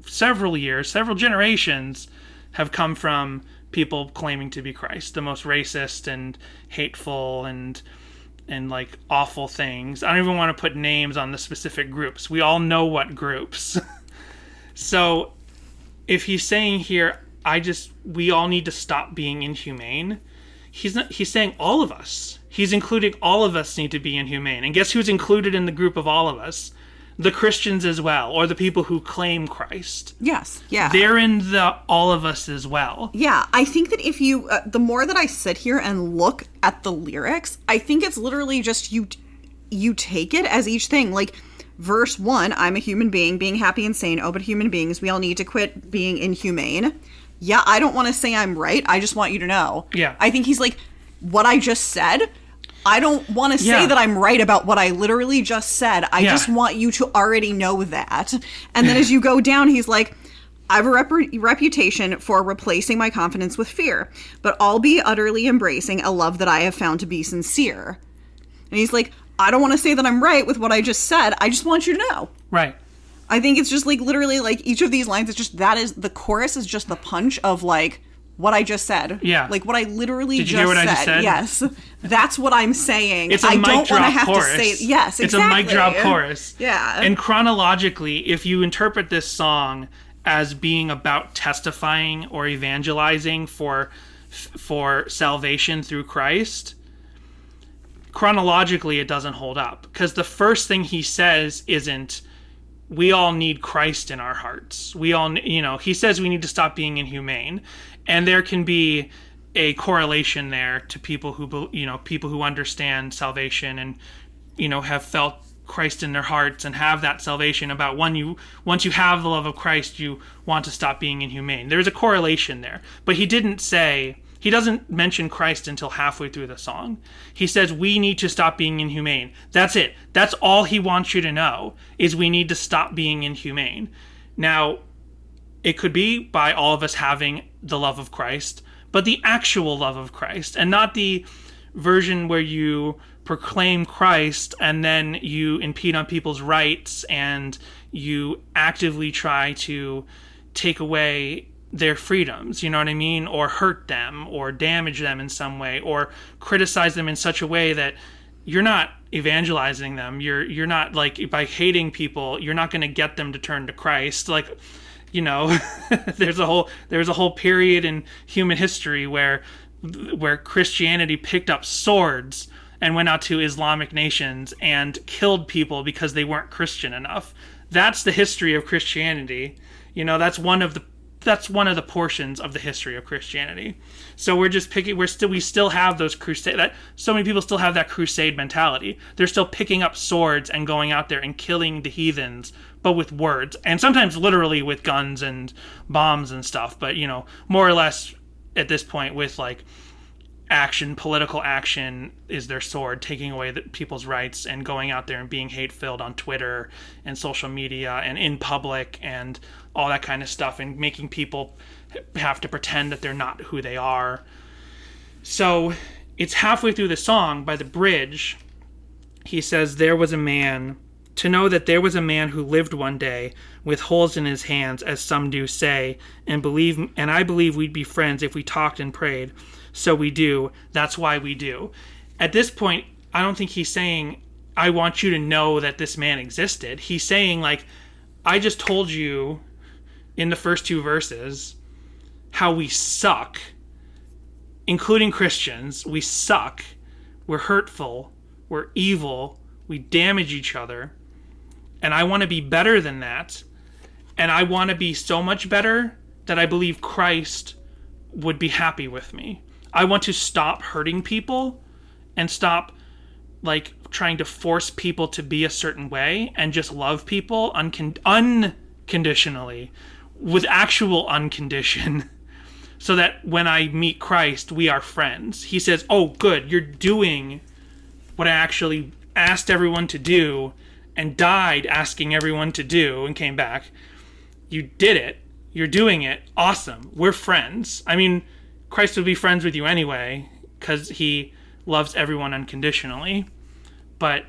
several years, several generations, have come from people claiming to be Christ. The most racist and hateful and awful things. I don't even want to put names on the specific groups. We all know what groups. So if he's saying here, we all need to stop being inhumane, he's saying all of us. He's including all of us need to be inhumane. And guess who's included in the group of all of us? The Christians as well, or the people who claim Christ. Yes, yeah. They're in the all of us as well. Yeah, I think that if you, the more that I sit here and look at the lyrics, I think it's literally just you take it as each thing. Like, verse 1, I'm a human being, being happy and sane. Oh, but human beings, we all need to quit being inhumane. Yeah, I don't want to say I'm right. I just want you to know. Yeah. I think he's like, what I just said. I don't want to say that I'm right about what I literally just said. I just want you to already know that. And then as you go down, he's like, I have a reputation for replacing my confidence with fear, but I'll be utterly embracing a love that I have found to be sincere. And he's like, I don't want to say that I'm right with what I just said. I just want you to know. Right. I think it's just like literally like each of these lines is just the chorus is just the punch of like what I just said. Yeah. Like what I literally Did you hear what I just said? Yes. That's what I'm saying. It's a mic drop chorus. Yes, exactly. It's a mic drop chorus. Yeah. And chronologically, if you interpret this song as being about testifying or evangelizing for salvation through Christ, chronologically it doesn't hold up, because the first thing he says isn't, we all need Christ in our hearts. We all, he says we need to stop being inhumane. And there can be a correlation there to people who understand salvation and, have felt Christ in their hearts and have that salvation about once you have the love of Christ, you want to stop being inhumane. There's a correlation there. But he doesn't mention Christ until halfway through the song. He says we need to stop being inhumane. That's it. That's all he wants you to know, is we need to stop being inhumane. Now, it could be by all of us having the love of Christ, but the actual love of Christ, and not the version where you proclaim Christ and then you impede on people's rights and you actively try to take away their freedoms, you know what I mean? Or hurt them or damage them in some way or criticize them in such a way that you're not evangelizing them. You're not, like, by hating people, you're not going to get them to turn to Christ. Like, there's a whole period in human history where Christianity picked up swords and went out to Islamic nations and killed people because they weren't Christian enough. That's the history of Christianity. That's one of the portions of the history of Christianity. So we're just picking. We still have those crusade. So many people still have that crusade mentality. They're still picking up swords and going out there and killing the heathens, but with words, and sometimes literally with guns and bombs and stuff. But more or less at this point with like action, political action is their sword, taking away people's rights and going out there and being hate-filled on Twitter and social media and in public and all that kind of stuff, and making people have to pretend that they're not who they are. So it's halfway through the song, by the bridge, he says, there was a man, to know that there was a man who lived one day with holes in his hands, as some do say, and I believe we'd be friends if we talked and prayed. So we do. That's why we do. At this point, I don't think he's saying, I want you to know that this man existed. He's saying, like, I just told you in the first two verses how we suck, including Christians. We suck. We're hurtful. We're evil. We damage each other. And I want to be better than that. And I want to be so much better that I believe Christ would be happy with me. I want to stop hurting people and stop, like, trying to force people to be a certain way and just love people unconditionally, with actual uncondition, so that when I meet Christ, we are friends. He says, oh, good, you're doing what I actually asked everyone to do and died asking everyone to do and came back. You did it. You're doing it. Awesome. We're friends. I mean, Christ would be friends with you anyway, because he loves everyone unconditionally. But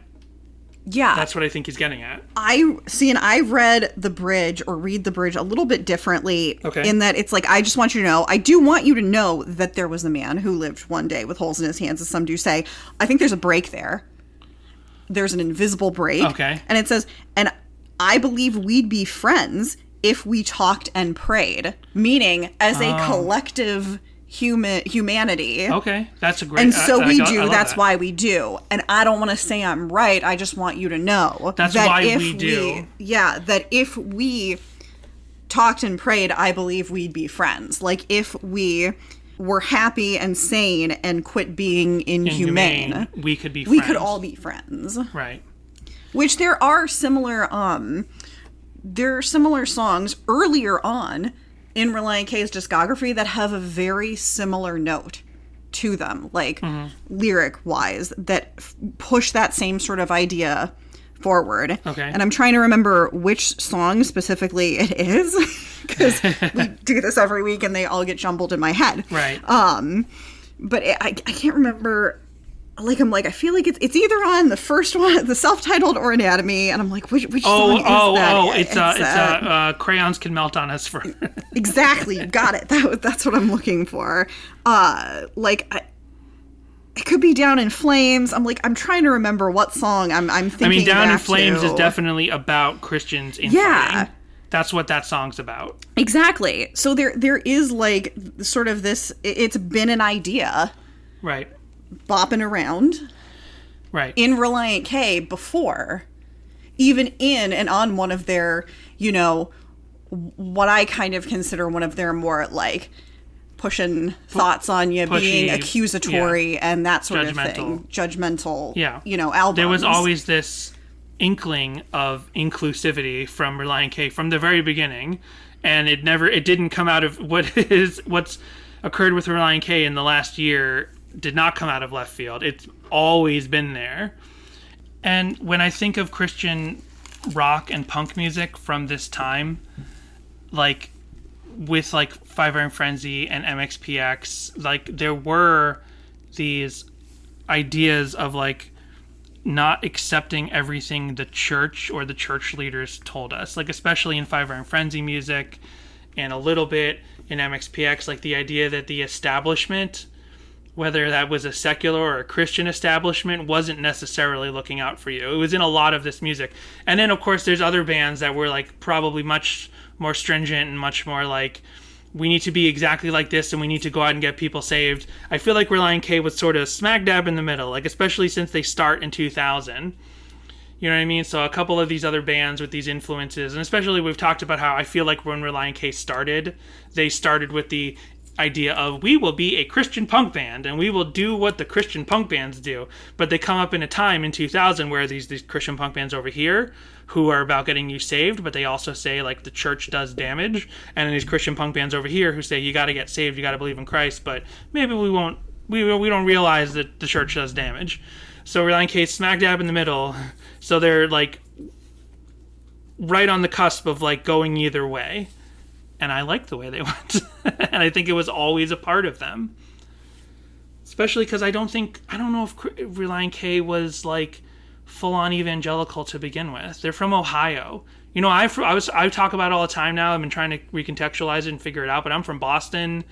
yeah, that's what I think he's getting at. And I read the bridge a little bit differently. Okay. In that it's like, I just want you to know, I do want you to know that there was a man who lived one day with holes in his hands, as some do say. I think there's a break there. There's an invisible break. Okay. And it says, and I believe we'd be friends if we talked and prayed. Meaning, as a collective humanity. Okay, that's a great. And so we do. That's why we do. And I don't want to say I'm right. I just want you to know that's that why we do. That if we talked and prayed, I believe we'd be friends. Like if we were happy and sane and quit being inhumane, we could be. We could all be friends. Right. Which there are similar. There are similar songs earlier on in Relient K's discography that have a very similar note to them, like lyric wise, that push that same sort of idea forward. Okay. And I'm trying to remember which song specifically it is, because we do this every week and they all get jumbled in my head. Right. But I can't remember. Like, I'm like, I feel like it's either on the first one, the self-titled, or Anatomy, and I'm like, which song is that? It's Crayons Can Melt on Us for Exactly, you got it. That's what I'm looking for. It could be Down in Flames. I'm trying to remember what song I'm thinking. I mean, Down in back Flames to. is definitely about Christians in fighting. That's what that song's about. Exactly. So there is like sort of this. It's been an idea, right? Bopping around, right, in Relient K before, even in and on one of their, what I kind of consider one of their more like pushing thoughts on you, being accusatory and that sort of thing, judgmental, albums. There was always this inkling of inclusivity from Relient K from the very beginning, and it didn't come out of what's occurred with Relient K in the last year. Did not come out of left field. It's always been there. And when I think of Christian rock and punk music from this time, like with like Five Iron Frenzy and MXPX, like there were these ideas of like not accepting everything the church or the church leaders told us, like especially in Five Iron Frenzy music and a little bit in MXPX, like the idea that the establishment, whether that was a secular or a Christian establishment, wasn't necessarily looking out for you. It was in a lot of this music. And then, of course, there's other bands that were like probably much more stringent and much more like, we need to be exactly like this and we need to go out and get people saved. I feel like Relient K was sort of smack dab in the middle, like especially since they start in 2000. You know what I mean? So a couple of these other bands with these influences, and especially we've talked about how I feel like when Relient K started, they started with the idea of we will be a Christian punk band and we will do what the Christian punk bands do, but they come up in a time in 2000 where these Christian punk bands over here who are about getting you saved, but they also say like the church does damage, and then these Christian punk bands over here who say you got to get saved, you got to believe in Christ, but maybe we don't realize that the church does damage. So Relient K smack dab in the middle, so they're like right on the cusp of like going either way. And I like the way they went. And I think it was always a part of them. Especially because I don't know if Relient K was like full-on evangelical to begin with. They're from Ohio. I talk about it all the time now. I've been trying to recontextualize it and figure it out. But I'm from Boston.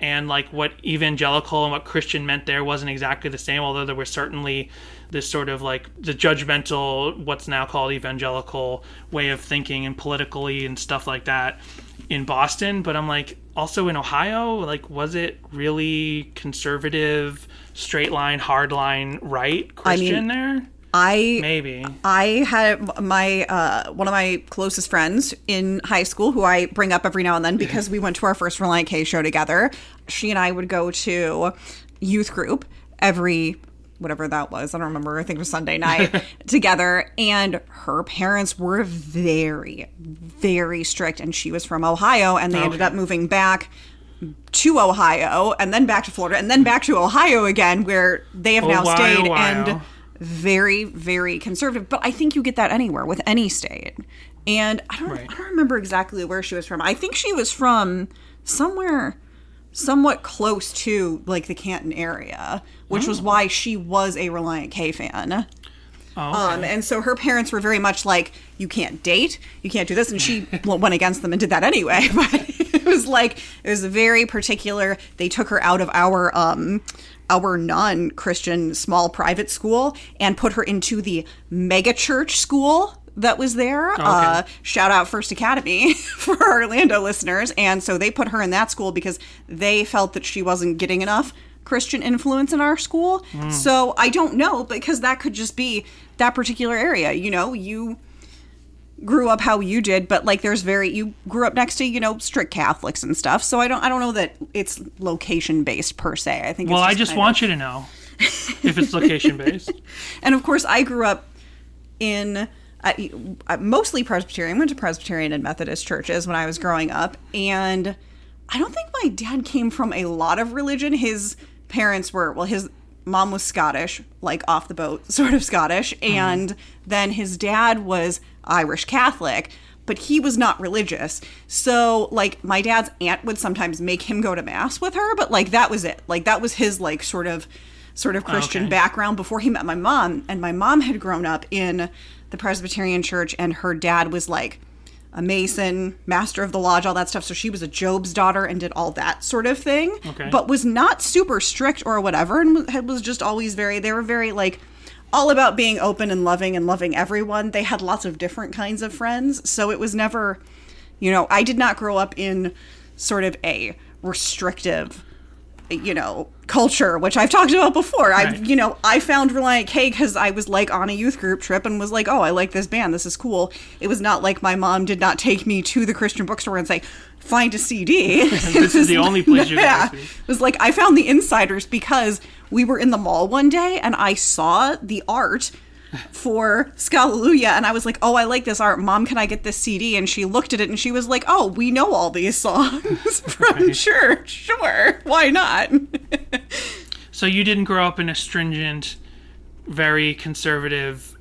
And like what evangelical and what Christian meant there wasn't exactly the same. Although there was certainly this sort of like the judgmental, what's now called evangelical way of thinking and politically and stuff like that in Boston. But I'm like, also in Ohio, like, was it really conservative, straight line, hard line, right Christian there? Maybe. I had my one of my closest friends in high school who I bring up every now and then because we went to our first Relient K show together. She and I would go to youth group every whatever that was. I don't remember. I think it was Sunday night together. And her parents were very, very strict. And she was from Ohio. And they ended up moving back to Ohio and then back to Florida and then back to Ohio again, where they have now stayed and very, very conservative. But I think you get that anywhere with any state. And I don't remember exactly where she was from. I think she was from somewhere somewhat close to like the Canton area, which was why she was a Relient K fan. And so her parents were very much like, you can't date, you can't do this, and she went against them and did that anyway. But it was a very particular. They took her out of our non-Christian small private school and put her into the mega church school that was there. Shout out First Academy for our Orlando listeners. And so they put her in that school because they felt that she wasn't getting enough Christian influence in our school. So I don't know, because that could just be that particular area. You grew up how you did, but like you grew up next to, strict Catholics and stuff. So I don't know that it's location based per se. I think. Well, I just want you to know if it's location based. And of course I grew up in mostly Presbyterian. Went to Presbyterian and Methodist churches when I was growing up, and I don't think my dad came from a lot of religion. His parents were, well, his mom was Scottish, like off the boat, sort of Scottish. And then his dad was Irish Catholic, but he was not religious. So, like, my dad's aunt would sometimes make him go to mass with her, but, like, that was it. Like, that was his, like, sort of Christian background before he met my mom. And my mom had grown up in the Presbyterian church, and her dad was, like, a Mason, master of the lodge, all that stuff. So she was a Job's daughter and did all that sort of thing, but was not super strict or whatever. And was just always they were very, like, all about being open and loving everyone. They had lots of different kinds of friends. So it was never, you know, I did not grow up in sort of a restrictive, you know, culture, which I've talked about before. Right. I found Relient K because I was, like, on a youth group trip and was like, oh, I like this band. This is cool. It was not like my mom did not take me to the Christian bookstore and say, find a CD. This is the only place you can It was like, I found the Insiders because we were in the mall one day and I saw the art for Scallelujah, and I was like, oh, I like this art. Mom, can I get this CD? And she looked at it and she was like, oh, we know all these songs from church. Sure, why not? So you didn't grow up in a stringent, very conservative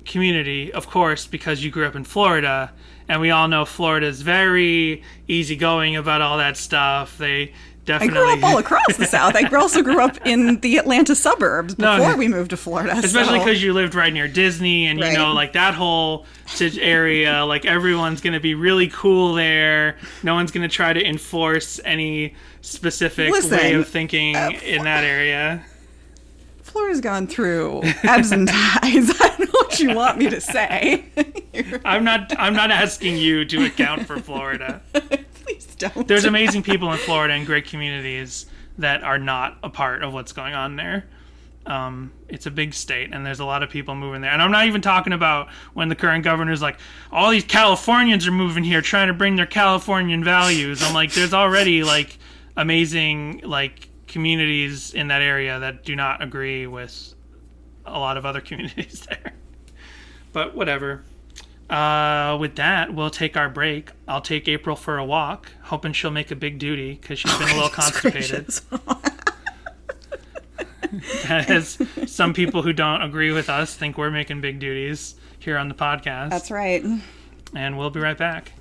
community, of course, because you grew up in Florida, and we all know Florida's very easygoing about all that stuff. They definitely... I grew up all across the South. I also grew up in the Atlanta suburbs before we moved to Florida. Especially because you lived right near Disney, and, you know, like, that whole area, like, everyone's going to be really cool there. No one's going to try to enforce any specific way of thinking in that area. Florida's gone through ebbs and tides. I don't know what you want me to say. I'm not asking you to account for Florida. Please don't. There's amazing people in Florida and great communities that are not a part of what's going on there. It's a big state, and there's a lot of people moving there. And I'm not even talking about when the current governor's like, all these Californians are moving here trying to bring their Californian values. I'm like, there's already, like, amazing, like, communities in that area that do not agree with a lot of other communities there. But whatever. With that, we'll take our break. I'll take April for a walk, hoping she'll make a big duty because she's been a little constipated. As some people who don't agree with us think we're making big duties here on the podcast. That's right. And we'll be right back.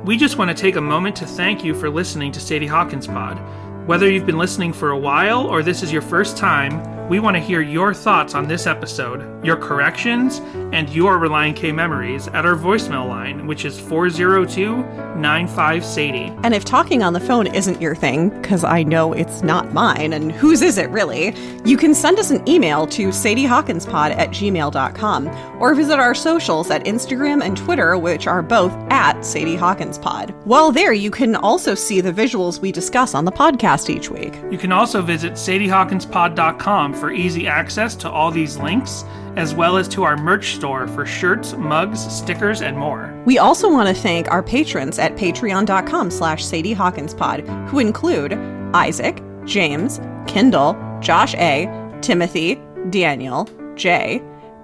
We just want to take a moment to thank you for listening to Sadie Hawkins Pod. Whether you've been listening for a while or this is your first time, we want to hear your thoughts on this episode, your corrections, and your Relient K memories at our voicemail line, which is 402-95-SADIE. And if talking on the phone isn't your thing, because I know it's not mine, and whose is it really, you can send us an email to sadiehawkinspod@gmail.com, or visit our socials at Instagram and Twitter, which are both at Sadie Hawkins Pod. While there, you can also see the visuals we discuss on the podcast each week. You can also visit sadiehawkinspod.com for easy access to all these links, as well as to our merch store for shirts, mugs, stickers, and more. We also want to thank our patrons at patreon.com/sadiehawkinspod, who include Isaac, James, Kendall, Josh A., Timothy, Daniel, Jay,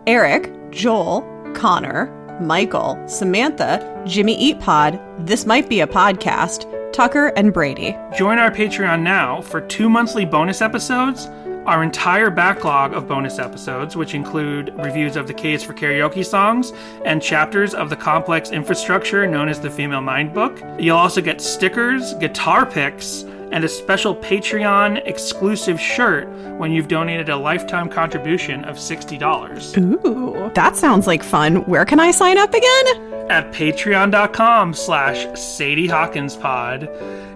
Eric, Joel, Connor, Michael, Samantha, Jimmy Eat Pod, This Might Be a Podcast, Tucker, and Brady. Join our Patreon now for 2 monthly bonus episodes, our entire backlog of bonus episodes, which include reviews of the K's for Karaoke songs and chapters of the complex infrastructure known as the Female Mind book. You'll also get stickers, guitar picks, and a special Patreon exclusive shirt when you've donated a lifetime contribution of $60. Ooh, that sounds like fun. Where can I sign up again? At patreon.com/SadieHawkinsPod.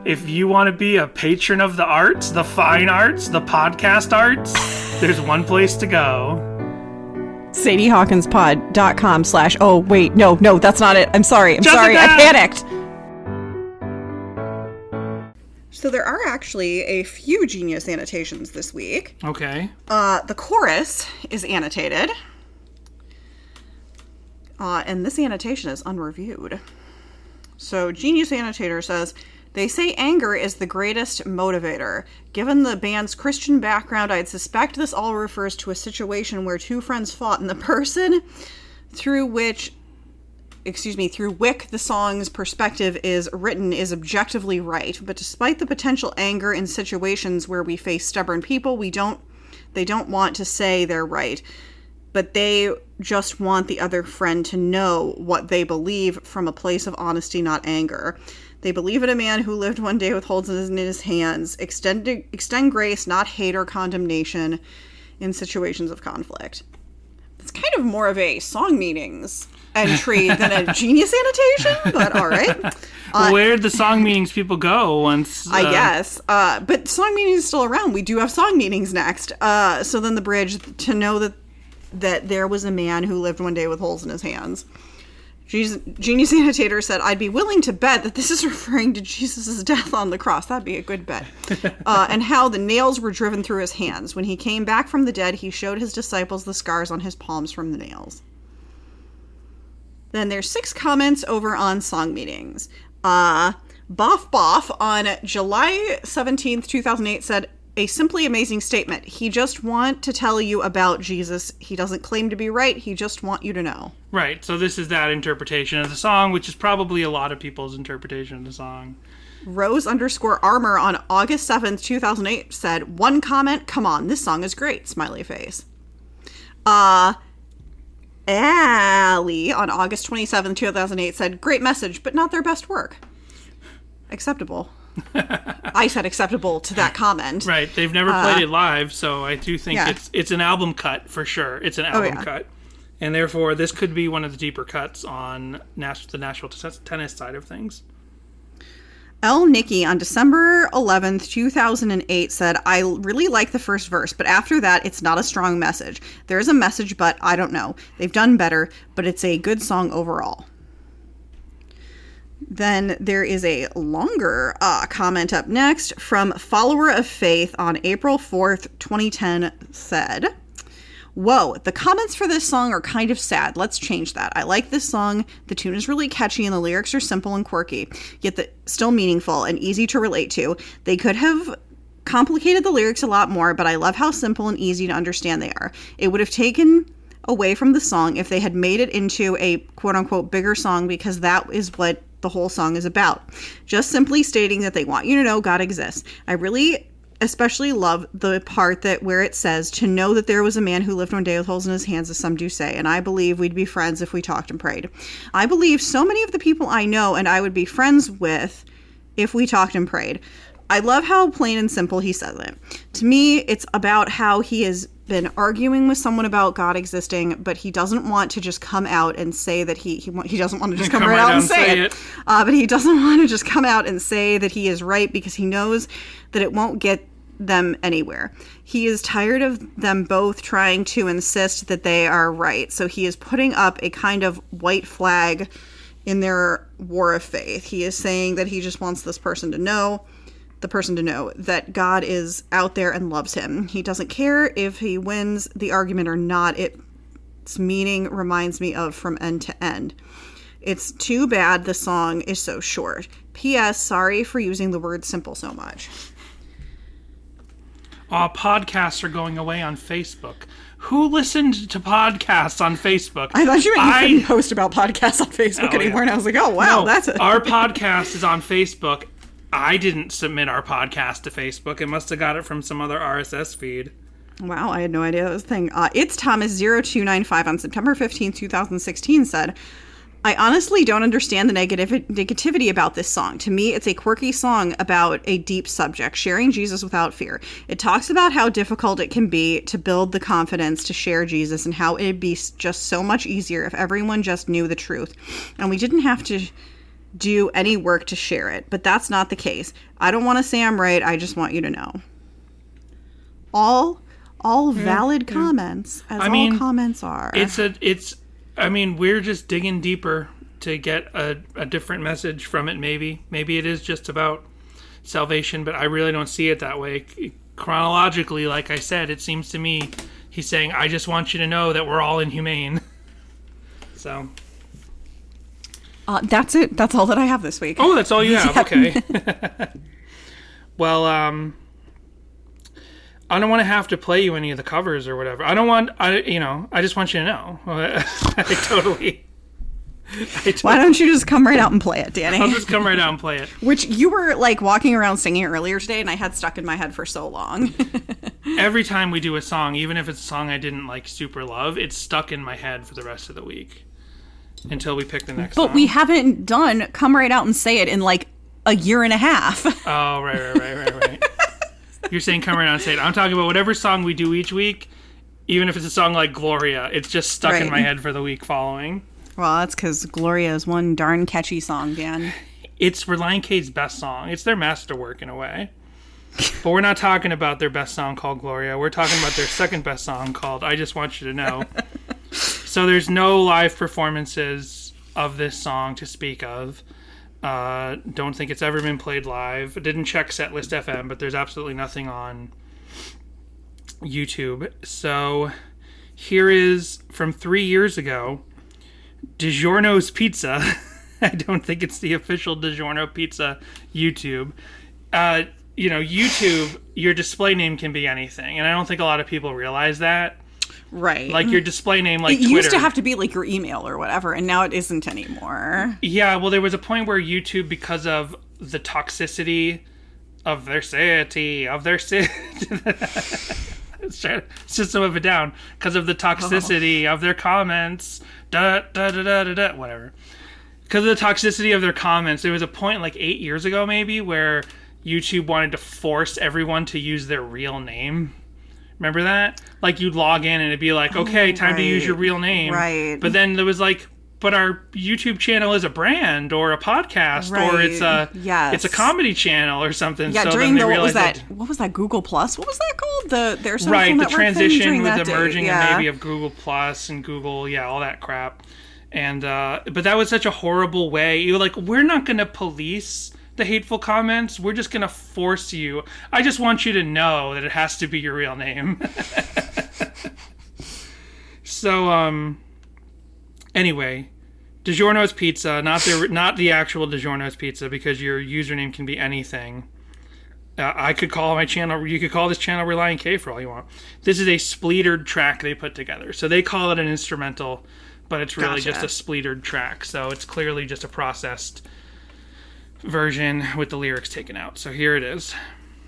If you want to be a patron of the arts, the fine arts, the podcast arts, there's one place to go. SadieHawkinsPod.com/ oh, wait, no, that's not it. I'm sorry, I panicked. So there are actually a few Genius annotations this week. Okay. The chorus is annotated. And this annotation is unreviewed. So Genius Annotator says, they say anger is the greatest motivator. Given the band's Christian background, I'd suspect this all refers to a situation where two friends fought, and the person through which through Wick, the song's perspective is written is objectively right, but despite the potential anger in situations where we face stubborn people, they don't want to say they're right, but they just want the other friend to know what they believe from a place of honesty, not anger. They believe in a man who lived one day with holes in his hands. Extend grace, not hate or condemnation in situations of conflict. It's kind of more of a song meetings entry than a genius annotation, but all right. Where'd the song meetings people go once? I guess. But song meetings is still around. We do have song meetings next. So then the bridge, to know that there was a man who lived one day with holes in his hands. Genius Annotator said, I'd be willing to bet that this is referring to Jesus' death on the cross. That'd be a good bet. And how the nails were driven through his hands. When he came back from the dead, he showed his disciples the scars on his palms from the nails. Then there's 6 comments over on song meetings. Boff Boff on July 17th, 2008 said, a simply amazing statement. He just want to tell you about Jesus. He doesn't claim to be right. He just want you to know. Right. So this is that interpretation of the song, which is probably a lot of people's interpretation of the song. Rose_Armor on August 7th, 2008 said, one comment, come on, this song is great, smiley face. Allie on August 27th, 2008 said, great message, but not their best work. Acceptable. I said acceptable to that comment. Right. They've never played it live, so I do think it's an album cut for sure. It's an album cut. And therefore, this could be one of the deeper cuts on the Nashville Tennis side of things. L. Nikki on December 11th, 2008 said, I really like the first verse, but after that, it's not a strong message. There is a message, but I don't know. They've done better, but it's a good song overall. Then there is a longer comment up next from Follower of Faith on April 4th, 2010 said, whoa, the comments for this song are kind of sad. Let's change that. I like this song. The tune is really catchy and the lyrics are simple and quirky, yet still meaningful and easy to relate to. They could have complicated the lyrics a lot more, but I love how simple and easy to understand they are. It would have taken away from the song if they had made it into a quote-unquote bigger song, because that is what the whole song is about. Just simply stating that they want you to know God exists. I really especially love the part where it says, to know that there was a man who lived one day with holes in his hands, as some do say, and I believe we'd be friends if we talked and prayed. I believe so many of the people I know and I would be friends with if we talked and prayed. I love how plain and simple he says it. To me, it's about how he has been arguing with someone about God existing, but he doesn't want to just come out and say that he doesn't want to just come right out and say it. But he doesn't want to just come out and say that he is right, because he knows that it won't get them anywhere. He is tired of them both trying to insist that they are right. So he is putting up a kind of white flag in their war of faith. He is saying that he just wants the person to know that God is out there and loves him. He doesn't care if he wins the argument or not. Its meaning reminds me of From End to End. It's too bad the song is so short. P.S. Sorry for using the word simple so much. Podcasts are going away on Facebook. Who listened to podcasts on Facebook? I thought you meant you couldn't post about podcasts on Facebook anymore, and I was like, oh, wow, that's it. Our podcast is on Facebook. I didn't submit our podcast to Facebook. It must have got it from some other RSS feed. Wow, I had no idea that was a thing. It's Thomas0295 on September 15th, 2016 said, I honestly don't understand the negativity about this song. To me, it's a quirky song about a deep subject, sharing Jesus without fear. It talks about how difficult it can be to build the confidence to share Jesus, and how it'd be just so much easier if everyone just knew the truth, and we didn't have to do any work to share it. But that's not the case. I don't want to say I'm right. I just want you to know. All valid comments, as all comments are. We're just digging deeper to get a different message from it, maybe. Maybe it is just about salvation, but I really don't see it that way. Chronologically, like I said, it seems to me he's saying, I just want you to know that we're all inhumane. So... that's it. That's all that I have this week. Oh, that's all you have. Okay. Well, I don't want to have to play you any of the covers or whatever. I just want you to know. I Why don't you just come right out and play it, Danny? I'll just come right out and play it. Which you were like walking around singing it earlier today, and I had stuck in my head for so long. Every time we do a song, even if it's a song I didn't like super love, it's stuck in my head for the rest of the week until we pick the next song. But we haven't done Come Right Out and Say It in like a year and a half. Oh, right. You're saying Come Right Out and Say It. I'm talking about whatever song we do each week, even if it's a song like Gloria, it's just stuck in my head for the week following. Well, that's because Gloria is one darn catchy song, Dan. It's Relient K's best song. It's their masterwork in a way. But we're not talking about their best song called Gloria. We're talking about their second best song called I Just Want You to Know. So there's no live performances of this song to speak of. Don't think it's ever been played live. I didn't check Setlist FM, but there's absolutely nothing on YouTube. So here is from 3 years ago, DiGiorno's Pizza. I don't think it's the official DiGiorno Pizza YouTube. YouTube, your display name can be anything, and I don't think a lot of people realize that. Right. Like your display name, like Twitter. It used to have to be like your email or whatever, and now it isn't anymore. Yeah, well, there was a point where YouTube, because of the toxicity of their city, system of a down, because of the toxicity of their comments, whatever. Because of the toxicity of their comments, there was a point like 8 years ago, maybe, where YouTube wanted to force everyone to use their real name. Remember that? Like, you'd log in and it'd be like, okay, time to use your real name. Right. But then there was like, but our YouTube channel is a brand or a podcast or it's a comedy channel or something. Yeah, so during then they what was that Google Plus? What was that called? Their social right, network the transition thing with that the merging yeah. and maybe of Google Plus and Google, all that crap. And but that was such a horrible way. You were like, we're not going to police the hateful comments. We're just going to force you. I just want you to know that it has to be your real name. So, anyway, DiGiorno's Pizza, not the actual DiGiorno's Pizza, because your username can be anything. I could call my channel, you could call this channel Relient K for all you want. This is a spleetered track they put together. So they call it an instrumental, but it's really just a spleetered track. So it's clearly just a processed version with the lyrics taken out. So here it is.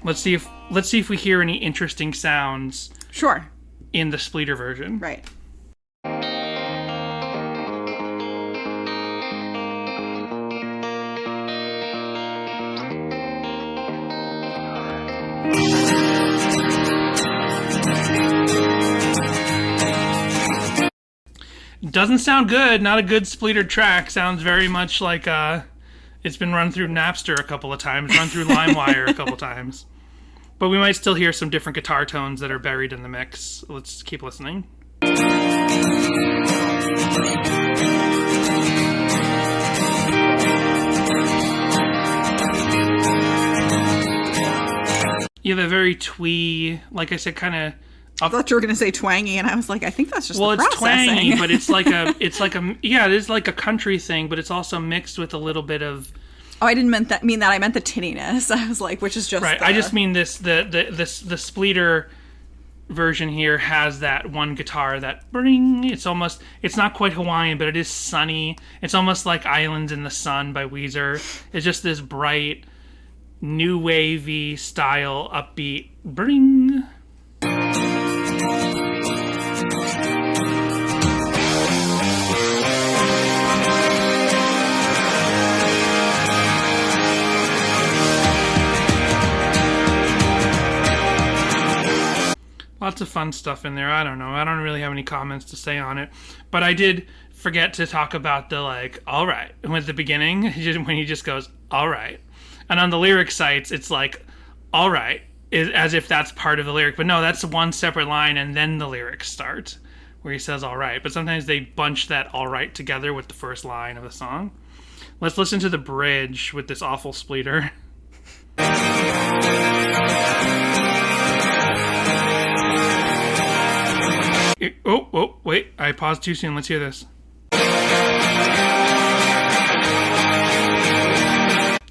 Let's see if we hear any interesting sounds. Sure. In the spleeter version. Right. Doesn't sound good. Not a good spleetered track. Sounds very much like it's been run through Napster a couple of times, run through LimeWire a couple times. But we might still hear some different guitar tones that are buried in the mix. Let's keep listening. You have a very twee, like I said, kind of. I thought you were going to say twangy, and I was like, I think that's just the processing. Well, it's twangy, but it is like a country thing, but it's also mixed with a little bit of. Oh, I didn't mean that. I meant the tinniness. I was like, which is just right. I just mean the spleeter version here has that one guitar that bring. It's not quite Hawaiian, but it is sunny. It's almost like Islands in the Sun by Weezer. It's just this bright, new wavy style, upbeat bring. Lots of fun stuff in there. I don't know. I don't really have any comments to say on it. But I did forget to talk about the, like, all right. At the beginning, when he just goes, all right. And on the lyric sites, it's like, all right, as if that's part of the lyric. But no, that's one separate line, and then the lyrics start, where he says all right. But sometimes they bunch that all right together with the first line of the song. Let's listen to the bridge with this awful spleeter. Oh, wait. I paused too soon. Let's hear this.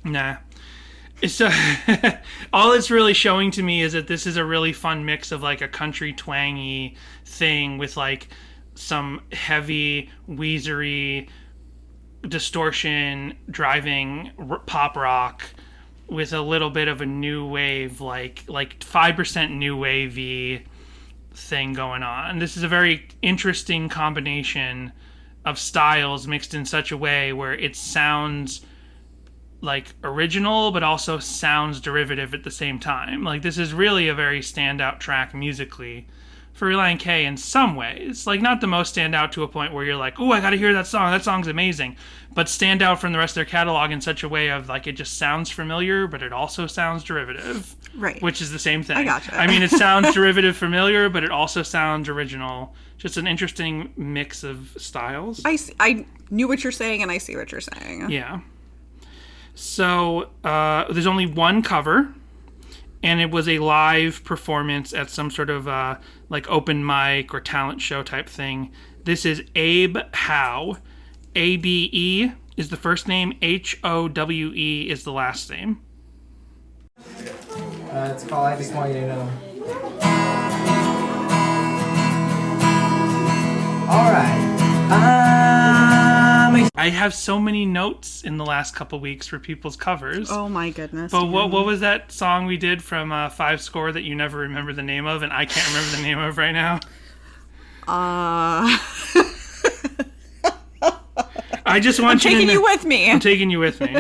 Nah. It's all it's really showing to me is that this is a really fun mix of like a country twangy thing with like some heavy, Weezery distortion driving pop rock with a little bit of a new wave, like 5% new wavy thing going on. This is a very interesting combination of styles mixed in such a way where it sounds like original but also sounds derivative at the same time. Like, this is really a very standout track musically for Relient K in some ways. Like, not the most standout to a point where you're like, oh, I gotta hear that song's amazing, but stand out from the rest of their catalog in such a way of, like, it just sounds familiar, but it also sounds derivative. Right. Which is the same thing. I gotcha. I mean, it sounds derivative familiar, but it also sounds original. Just an interesting mix of styles. I knew what you're saying, and I see what you're saying. Yeah. So, there's only one cover, and it was a live performance at some sort of like open mic or talent show type thing. This is Abe Howe. A-B-E is the first name. H-O-W-E is the last name. It's called I Just Want You to Know. Alright. I have so many notes in the last couple weeks for people's covers. Oh my goodness. But what was that song we did from Five Score that you never remember the name of, and I can't remember the name of right now? I just want you to know. I'm taking you with me. I'm taking you with me.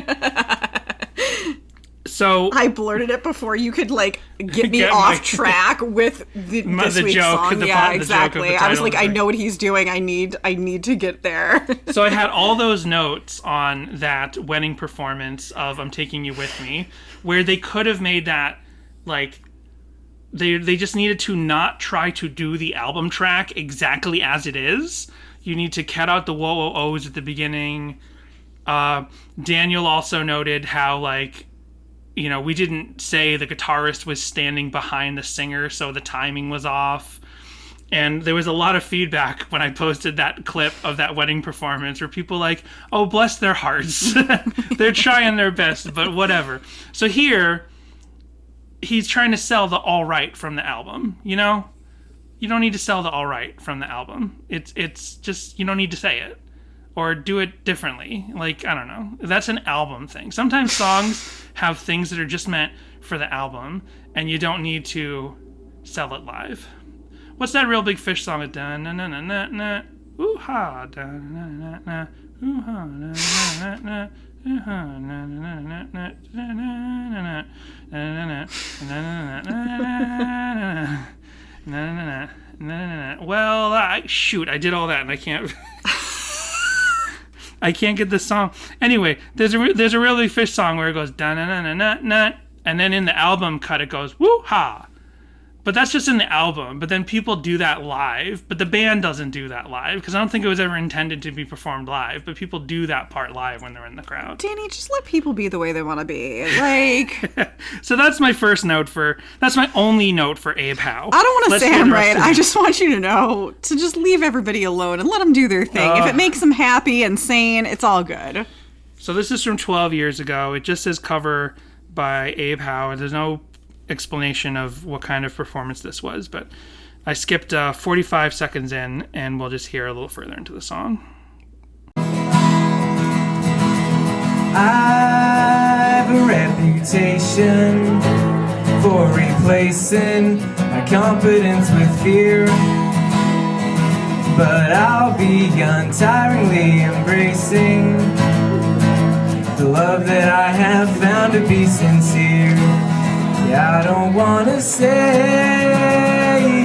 So I blurted it before you could like get me off track with this week's joke, song. Yeah, exactly. I was like, I know what he's doing. I need to get there. So I had all those notes on that wedding performance of "I'm Taking You With Me," where they could have made that like they just needed to not try to do the album track exactly as it is. You need to cut out the whoa whoa ohs at the beginning. Daniel also noted how like, you know, we didn't say the guitarist was standing behind the singer, so the timing was off. And there was a lot of feedback when I posted that clip of that wedding performance where people like, oh, bless their hearts. They're trying their best, but whatever. So here, he's trying to sell the all right from the album, you know? You don't need to sell the all right from the album. It's just, you don't need to say it. Or do it differently. Like, I don't know. That's an album thing. Sometimes songs have things that are just meant for the album, and you don't need to sell it live. What's that Real Big Fish song? Da na na na na na. Ooh ha. Da na na na. Ooh ha. Na na na na. Ooh ha. Na na na na. Na na na na. Na na na. Well, shoot, I did all that, and I can't. I can't get this song. Anyway, there's a Real Big Fish song where it goes da na na na na na, and then in the album cut it goes woo ha. But that's just in the album. But then people do that live. But the band doesn't do that live because I don't think it was ever intended to be performed live. But people do that part live when they're in the crowd. Danny, just let people be the way they want to be. Like, so that's my first note that's my only note for Abe Howe. I don't want to sound right. I just want you to know to just leave everybody alone and let them do their thing. If it makes them happy and sane, it's all good. So this is from 12 years ago. It just says cover by Abe Howe. There's no explanation of what kind of performance this was, but I skipped 45 seconds in, and we'll just hear a little further into the song. I've a reputation for replacing my confidence with fear, but I'll be untiringly embracing the love that I have found to be sincere. Yeah, I don't wanna say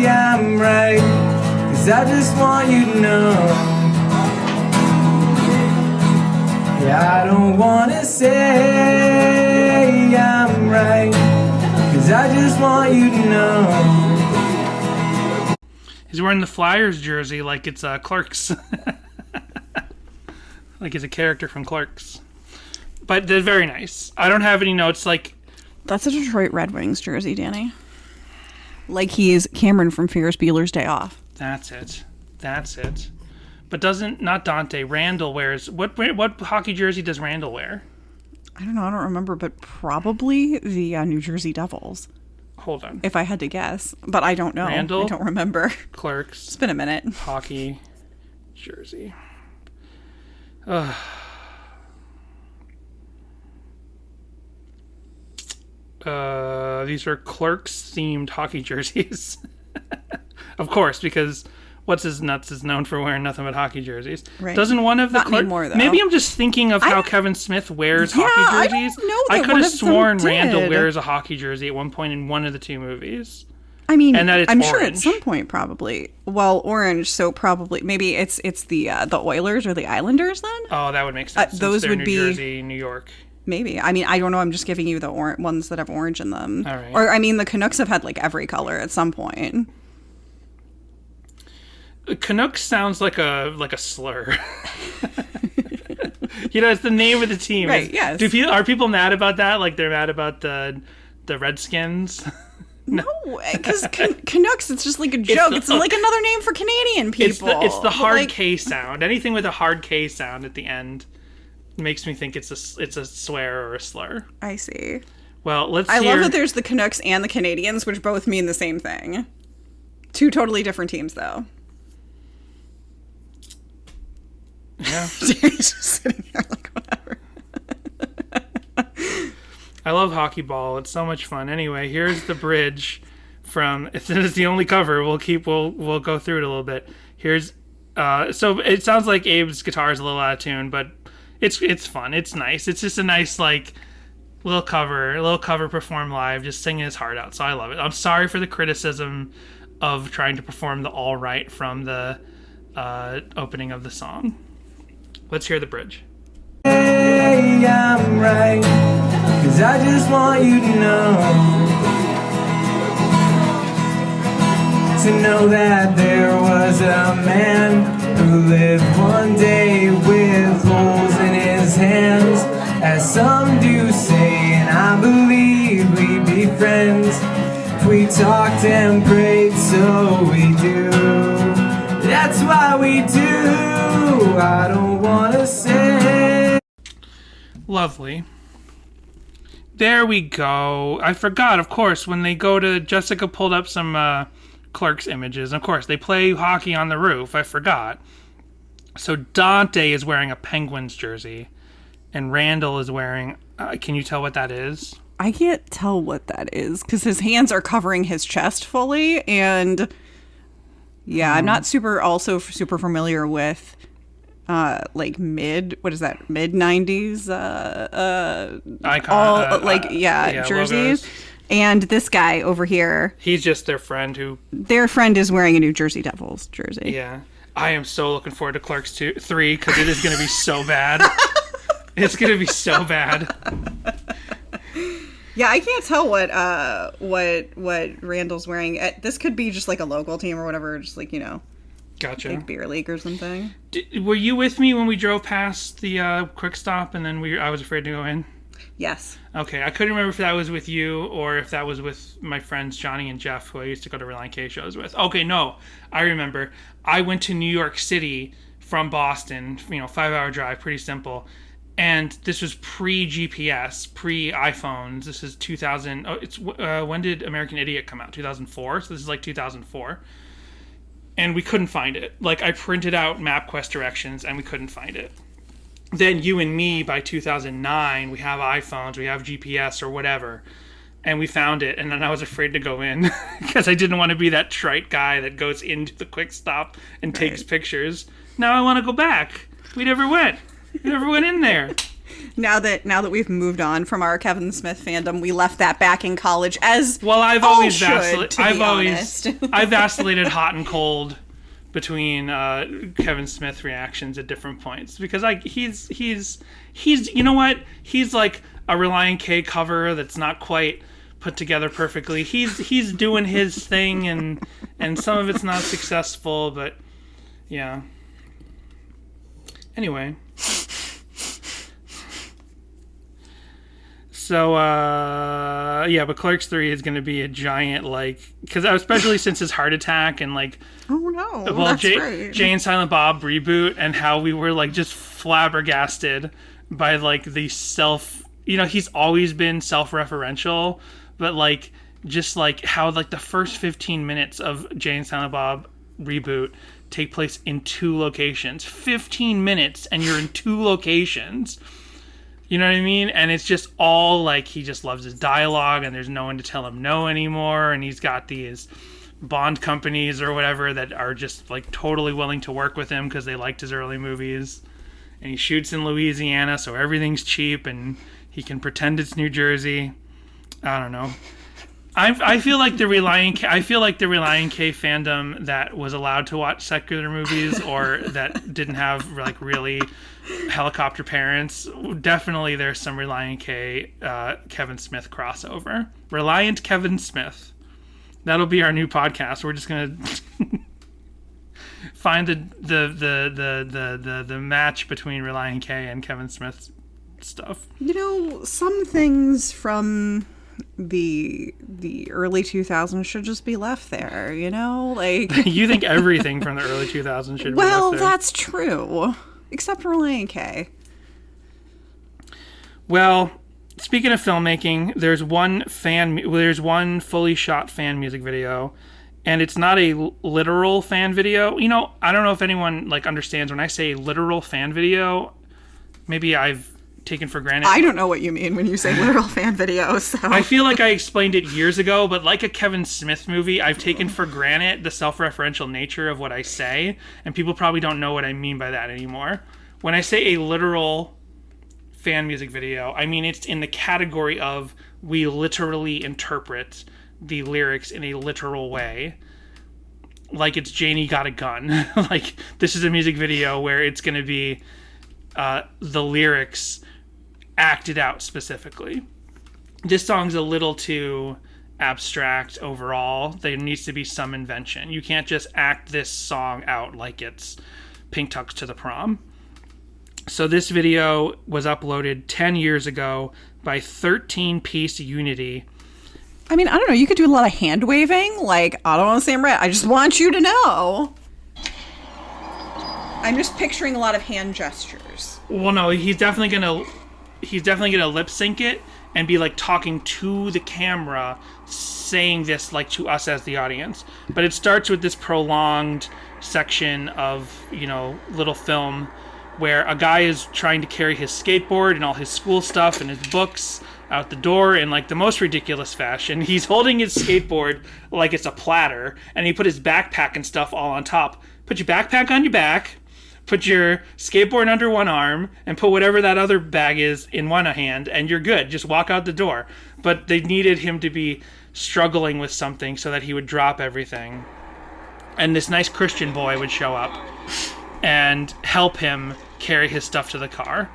I'm right, 'cause I just want you to know. Yeah, I don't wanna say I'm right, 'cause I just want you to know. He's wearing the Flyers jersey like it's Clerks. Like it's a character from Clerks. But they're very nice. I don't have any notes like... That's a Detroit Red Wings jersey, Danny. Like he is Cameron from Ferris Bueller's Day Off. That's it. But not Dante, Randall wears... What hockey jersey does Randall wear? I don't know, I don't remember, but probably the New Jersey Devils. Hold on. If I had to guess. But I don't know. Randall? I don't remember. Clerks. It's been a minute. Hockey jersey. These are Clerks themed hockey jerseys. Of course, because What's His Nuts is known for wearing nothing but hockey jerseys. Right. Doesn't one of the anymore, though. Maybe I'm just thinking of how Kevin Smith wears hockey jerseys. I could have sworn Randall wears a hockey jersey at one point in one of the two movies. I mean, and that it's I'm orange. sure at some point probably. Well, orange, so probably maybe it's the Oilers or the Islanders then. Oh, that would make sense. Those would New be Jersey, New York. Maybe. I mean, I don't know. I'm just giving you the ones that have orange in them. All right. Or I mean, the Canucks have had like every color at some point. Canucks sounds like a slur. It's the name of the team. Right, yes. Are people mad about that? Like they're mad about the Redskins? No, because Canucks, it's just like a joke. It's like another name for Canadian people. It's the hard K sound. Anything with a hard K sound at the end makes me think it's a swear or a slur. I see. Well, I love that there's the Canucks and the Canadians, which both mean the same thing. Two totally different teams, though. Yeah. He's just sitting there like, whatever. I love hockey ball. It's so much fun. Anyway, here's the bridge from. It's the only cover. We'll go through it a little bit. Here's. So it sounds like Abe's guitar is a little out of tune, but it's fun. It's nice. It's just a nice like little cover performed live, just singing his heart out. So I love it. I'm sorry for the criticism of trying to perform the All Right from the opening of the song. Let's hear the bridge. Hey, I'm right, 'cause I just want you to know that there was a man who lived one day with holes in his hands, as some do say, and I believe we'd be friends if we talked and prayed, so we do. That's why we do. I don't want to say. Lovely. There we go. I forgot, of course, when they go to... Jessica pulled up some Clerks images. Of course, they play hockey on the roof. I forgot. So Dante is wearing a Penguins jersey, and Randall is wearing... can you tell what that is? I can't tell what that is, because his hands are covering his chest fully, and... Yeah, I'm not super familiar with like mid 90s icon jerseys. Logos. And this guy over here, he's just their friend is wearing a New Jersey Devils jersey. Yeah. I am so looking forward to Clerks 3 because it is going to be so bad. It's going to be so bad. Yeah, I can't tell what Randall's wearing. This could be just like a local team or whatever, just like, Gotcha. Like beer league or something. Were you with me when we drove past the Quick Stop and then I was afraid to go in? Yes. Okay, I couldn't remember if that was with you or if that was with my friends Johnny and Jeff, who I used to go to Relient K shows with. Okay, no, I remember. I went to New York City from Boston, 5-hour drive, pretty simple. And this was pre-GPS, pre-iPhones. This is 2000. When did American Idiot come out? 2004. So this is like 2004. And we couldn't find it. Like, I printed out MapQuest directions, and we couldn't find it. Then you and me, by 2009, we have iPhones, we have GPS or whatever, and we found it. And then I was afraid to go in because I didn't want to be that trite guy that goes into the Quick Stop and takes pictures. Now I want to go back. We never went. We never went in there. Now that we've moved on from our Kevin Smith fandom, we left that back in college as I've always vacillated. I've vacillated hot and cold between Kevin Smith reactions at different points because he's you know what, he's like a Relient K cover that's not quite put together perfectly. He's doing his thing and some of it's not successful, but yeah. Anyway. So, but Clerks 3 is going to be a giant, because especially since his heart attack and, oh no, well, that's right. Jay and Silent Bob reboot and how we were, just flabbergasted by, the he's always been self-referential, but, just, how, the first 15 minutes of Jay and Silent Bob reboot take place in 2 locations. 15 minutes, and you're in 2 locations. You know what I mean? And it's just all like he just loves his dialogue and there's no one to tell him no anymore. And he's got these Bond companies or whatever that are just like totally willing to work with him because they liked his early movies. And he shoots in Louisiana, so everything's cheap and he can pretend it's New Jersey. I don't know. I feel like the Relient K fandom that was allowed to watch secular movies or that didn't have like really helicopter parents, definitely there's some Relient K Kevin Smith crossover. Relient Kevin Smith. That'll be our new podcast. We're just gonna find the match between Relient K and Kevin Smith's stuff. You know, some things from the early 2000s should just be left there, you know? Like you think everything from the early 2000s should be left there? Well, that's true. Except for Relient K. Well, speaking of filmmaking, there's one fully shot fan music video, and it's not a literal fan video. You know, I don't know if anyone like understands when I say literal fan video. Maybe I've taken for granted. I don't know what you mean when you say literal fan video. So I feel like I explained it years ago, but like a Kevin Smith movie, I've taken for granted the self-referential nature of what I say, and people probably don't know what I mean by that anymore. When I say a literal fan music video, I mean it's in the category of we literally interpret the lyrics in a literal way. Like it's Janie Got a Gun. Like this is a music video where it's going to be the lyrics acted out specifically. This song's a little too abstract overall. There needs to be some invention. You can't just act this song out like it's Pink Tux to the Prom. So this video was uploaded 10 years ago by 13-piece Unity. I mean, I don't know. You could do a lot of hand waving. Like, I don't want to say I'm right. I just want you to know. I'm just picturing a lot of hand gestures. Well, no, he's definitely gonna lip sync it and be like talking to the camera, saying this like to us as the audience. But it starts with this prolonged section of, you know, little film where a guy is trying to carry his skateboard and all his school stuff and his books out the door in like the most ridiculous fashion. He's holding his skateboard like it's a platter, and he put his backpack and stuff all on top. Put your backpack on your back, put your skateboard under one arm, and put whatever that other bag is in one hand, and you're good. Just walk out the door. But they needed him to be struggling with something so that he would drop everything. And this nice Christian boy would show up and help him carry his stuff to the car.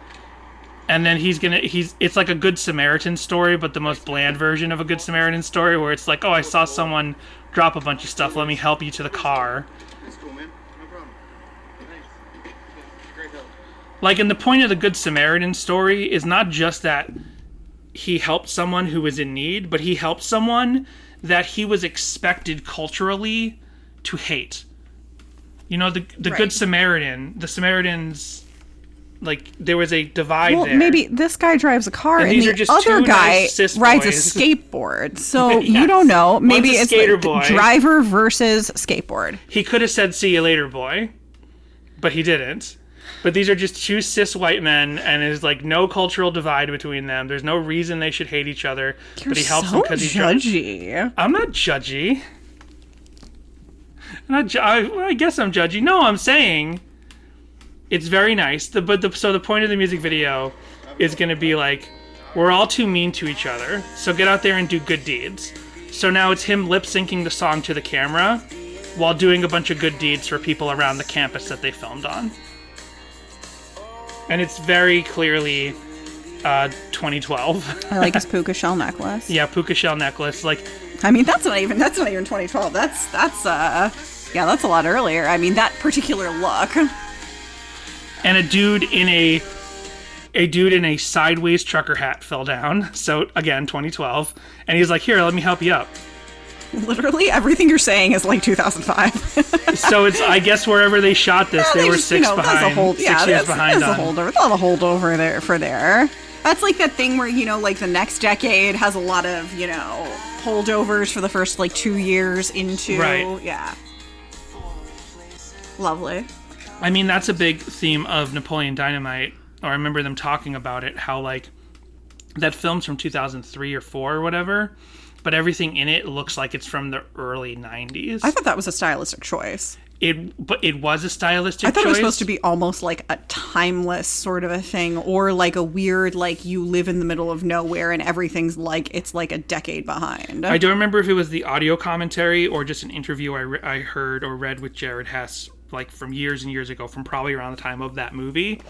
And then it's like a Good Samaritan story, but the most bland version of a Good Samaritan story, where it's like, oh, I saw someone drop a bunch of stuff, let me help you to the car. That's cool, man. No problem. Thanks. Great help. Like, and the point of the Good Samaritan story is not just that he helped someone who was in need, but he helped someone that he was expected culturally to hate. You know, the right. Good Samaritan, the Samaritans, like, there was a divide there. Well, maybe this guy drives a car and the other guy rides a skateboard. So yes. You don't know. Maybe it's like driver versus skateboard. He could have said, see you later, boy. But he didn't. But these are just two cis white men, and there's like no cultural divide between them. There's no reason they should hate each other. You're but he helps so them because he's judgy. I'm not judgy. I guess I'm judgy. No, I'm saying it's very nice. So the point of the music video is going to be like, we're all too mean to each other, so get out there and do good deeds. So now it's him lip syncing the song to the camera while doing a bunch of good deeds for people around the campus that they filmed on. And it's very clearly 2012. I like his puka shell necklace. Yeah, puka shell necklace. Like, I mean, that's not even 2012. That's a lot earlier. I mean, that particular look. And a dude in a sideways trucker hat fell down. So again, 2012. And he's like, "Here, let me help you up." Literally everything you're saying is like 2005. So it's, I guess, wherever they shot this, they were 6 behind. 6 years behind. They'll have a holdover there for there. That's like that thing where, you know, like the next decade has a lot of, you know, holdovers for the first like 2 years into. Right. Yeah. Lovely. I mean, that's a big theme of Napoleon Dynamite or I remember them talking about it, how like that film's from 2003 or 4 or whatever, but everything in it looks like it's from the early 90s. I thought that was a stylistic choice. But it was a stylistic choice. I thought it was supposed to be almost like a timeless sort of a thing, or like a weird, like you live in the middle of nowhere and everything's like, it's like a decade behind. I don't remember if it was the audio commentary or just an interview I heard or read with Jared Hess, like from years and years ago, from probably around the time of that movie.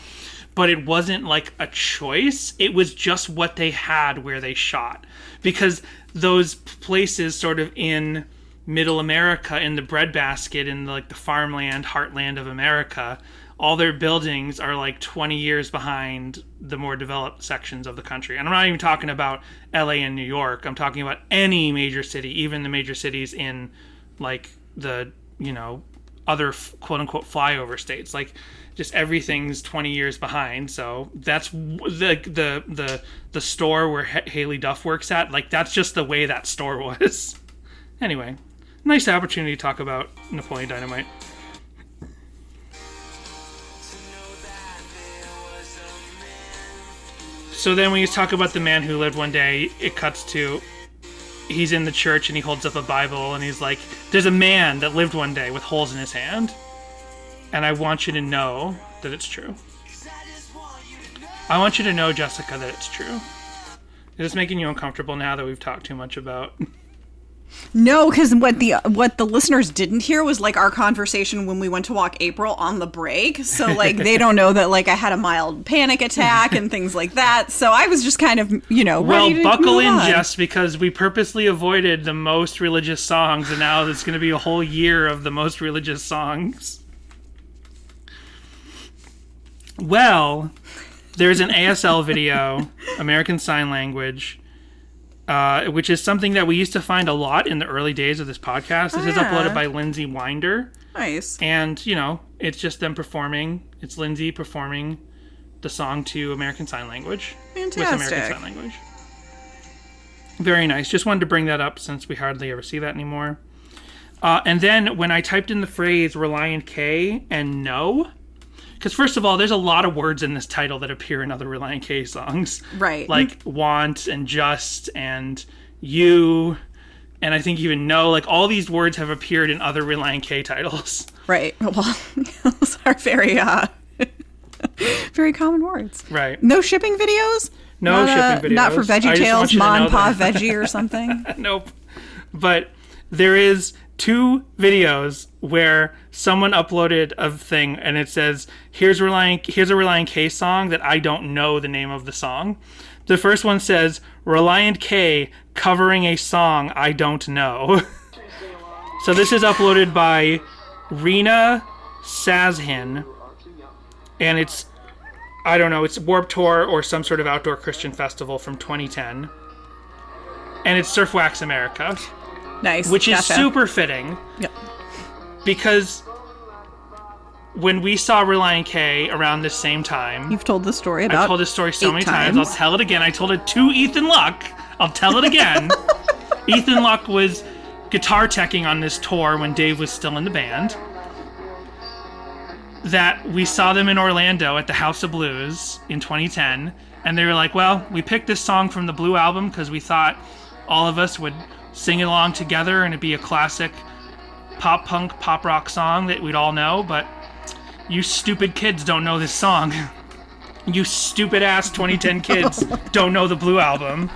But it wasn't like a choice. It was just what they had where they shot. Because those places sort of in middle America, in the breadbasket, in like the farmland, heartland of America, all their buildings are like 20 years behind the more developed sections of the country. And I'm not even talking about LA and New York. I'm talking about any major city, even the major cities in like the, you know, other quote unquote flyover states. Like just everything's 20 years behind. So that's the store where Haley Duff works at. Like that's just the way that store was. Anyway, nice opportunity to talk about Napoleon Dynamite. So then when you talk about the man who lived one day, it cuts to he's in the church and he holds up a Bible and he's like, there's a man that lived one day with holes in his hand. And I want you to know that it's true. I want you to know, Jessica, that it's true. Is this making you uncomfortable now that we've talked too much about... No, because what the listeners didn't hear was like our conversation when we went to walk April on the break. So like they don't know that like I had a mild panic attack and things like that. So I was just kind of, you know, well, ready to buckle move in, on. Jess, because we purposely avoided the most religious songs, and now there's going to be a whole year of the most religious songs. Well, there's an ASL video, American Sign Language. Which is something that we used to find a lot in the early days of this podcast. This is uploaded by Lindsay Winder. Nice. And, you know, it's just them performing. It's Lindsay performing the song to American Sign Language. Fantastic. With American Sign Language. Very nice. Just wanted to bring that up since we hardly ever see that anymore. And then when I typed in the phrase Relient K and no... Because first of all, there's a lot of words in this title that appear in other Relient K songs. Right. Like want and just and you, and I think even no. Like all these words have appeared in other Relient K titles. Right. Well, those are very, very common words. Right. No shipping videos? No shipping videos. Not for VeggieTales, Ma and Pa Veggie or something? Nope. But there is 2 videos where someone uploaded a thing and it says, here's a Relient K song that I don't know the name of the song. The first one says, Relient K covering a song I don't know. So this is uploaded by Rena Sazhin, and it's, I don't know, it's Warped Tour or some sort of outdoor Christian festival from 2010. And it's Surf Wax America. Nice. Which is super fitting. Yep. Because when we saw Relient K around the same time... You've told this story about I've told this story so many times. I'll tell it again. I told it to Ethan Luck. I'll tell it again. Ethan Luck was guitar teching on this tour when Dave was still in the band. That we saw them in Orlando at the House of Blues in 2010. And they were like, well, we picked this song from the Blue album because we thought all of us would sing along together and it'd be a classic pop punk, pop rock song that we'd all know, but you stupid kids don't know this song. You stupid ass 2010 kids don't know the Blue album.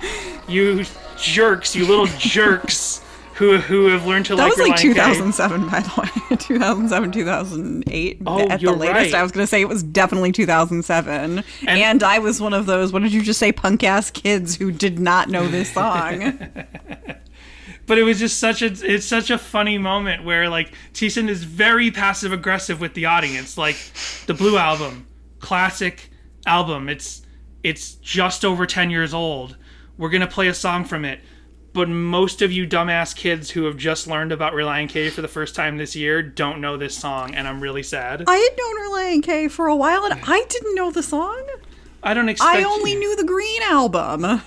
You jerks, you little jerks who have learned to like Relient K. That was like 2007, by the way. 2007, 2008 at the latest. Right. I was going to say it was definitely 2007. And I was one of those, what did you just say, punk ass kids who did not know this song. But it was just such a funny moment where like Thiessen is very passive aggressive with the audience. Like the Blue album, classic album. It's just over 10 years old. We're gonna play a song from it. But most of you dumbass kids who have just learned about Relient K for the first time this year don't know this song, and I'm really sad. I had known Relient K for a while, and I didn't know the song. I don't expect. I only knew the Green album.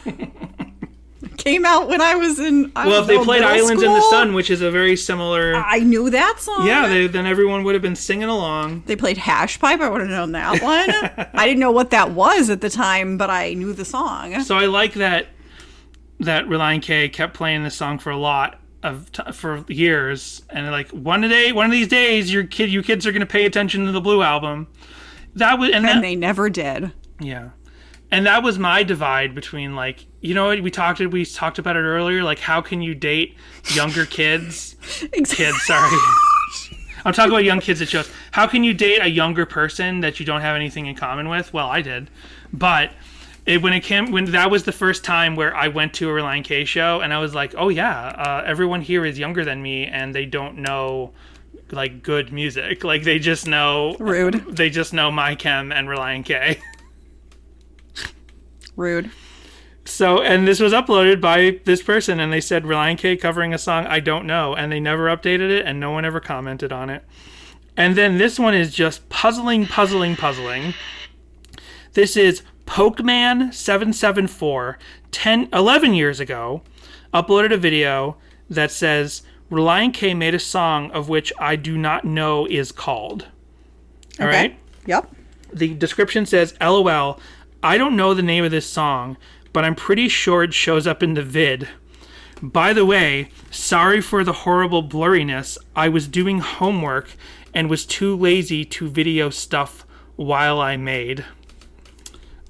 came out when I was in. If they played Islands in the Sun, which is a very similar. I knew that song. Yeah, then everyone would have been singing along. They played Hash Pipe. I would have known that one. I didn't know what that was at the time, but I knew the song. So I like that Relient K kept playing this song for a lot for years, and like one of these days, you kids are going to pay attention to the Blue album. And they never did. Yeah. And that was my divide between, like, you know what, we talked about it earlier, like, how can you date younger kids? Kids, sorry. I'm talking about young kids at shows. How can you date a younger person that you don't have anything in common with? Well, I did. But when that was the first time where I went to a Relient K show, and I was like, oh yeah, everyone here is younger than me, and they don't know, like, good music. Like, they just know... Rude. They just know My Chem and Relient K. Rude. So, and this was uploaded by this person, and they said Relient K covering a song I don't know, and they never updated it, and no one ever commented on it. And then this one is just puzzling. This is Pokeman774, 11 years ago, uploaded a video that says, Relient K made a song of which I do not know is called. All right? Yep. The description says, LOL, I don't know the name of this song, but I'm pretty sure it shows up in the vid. By the way, sorry for the horrible blurriness. I was doing homework and was too lazy to video stuff while I made.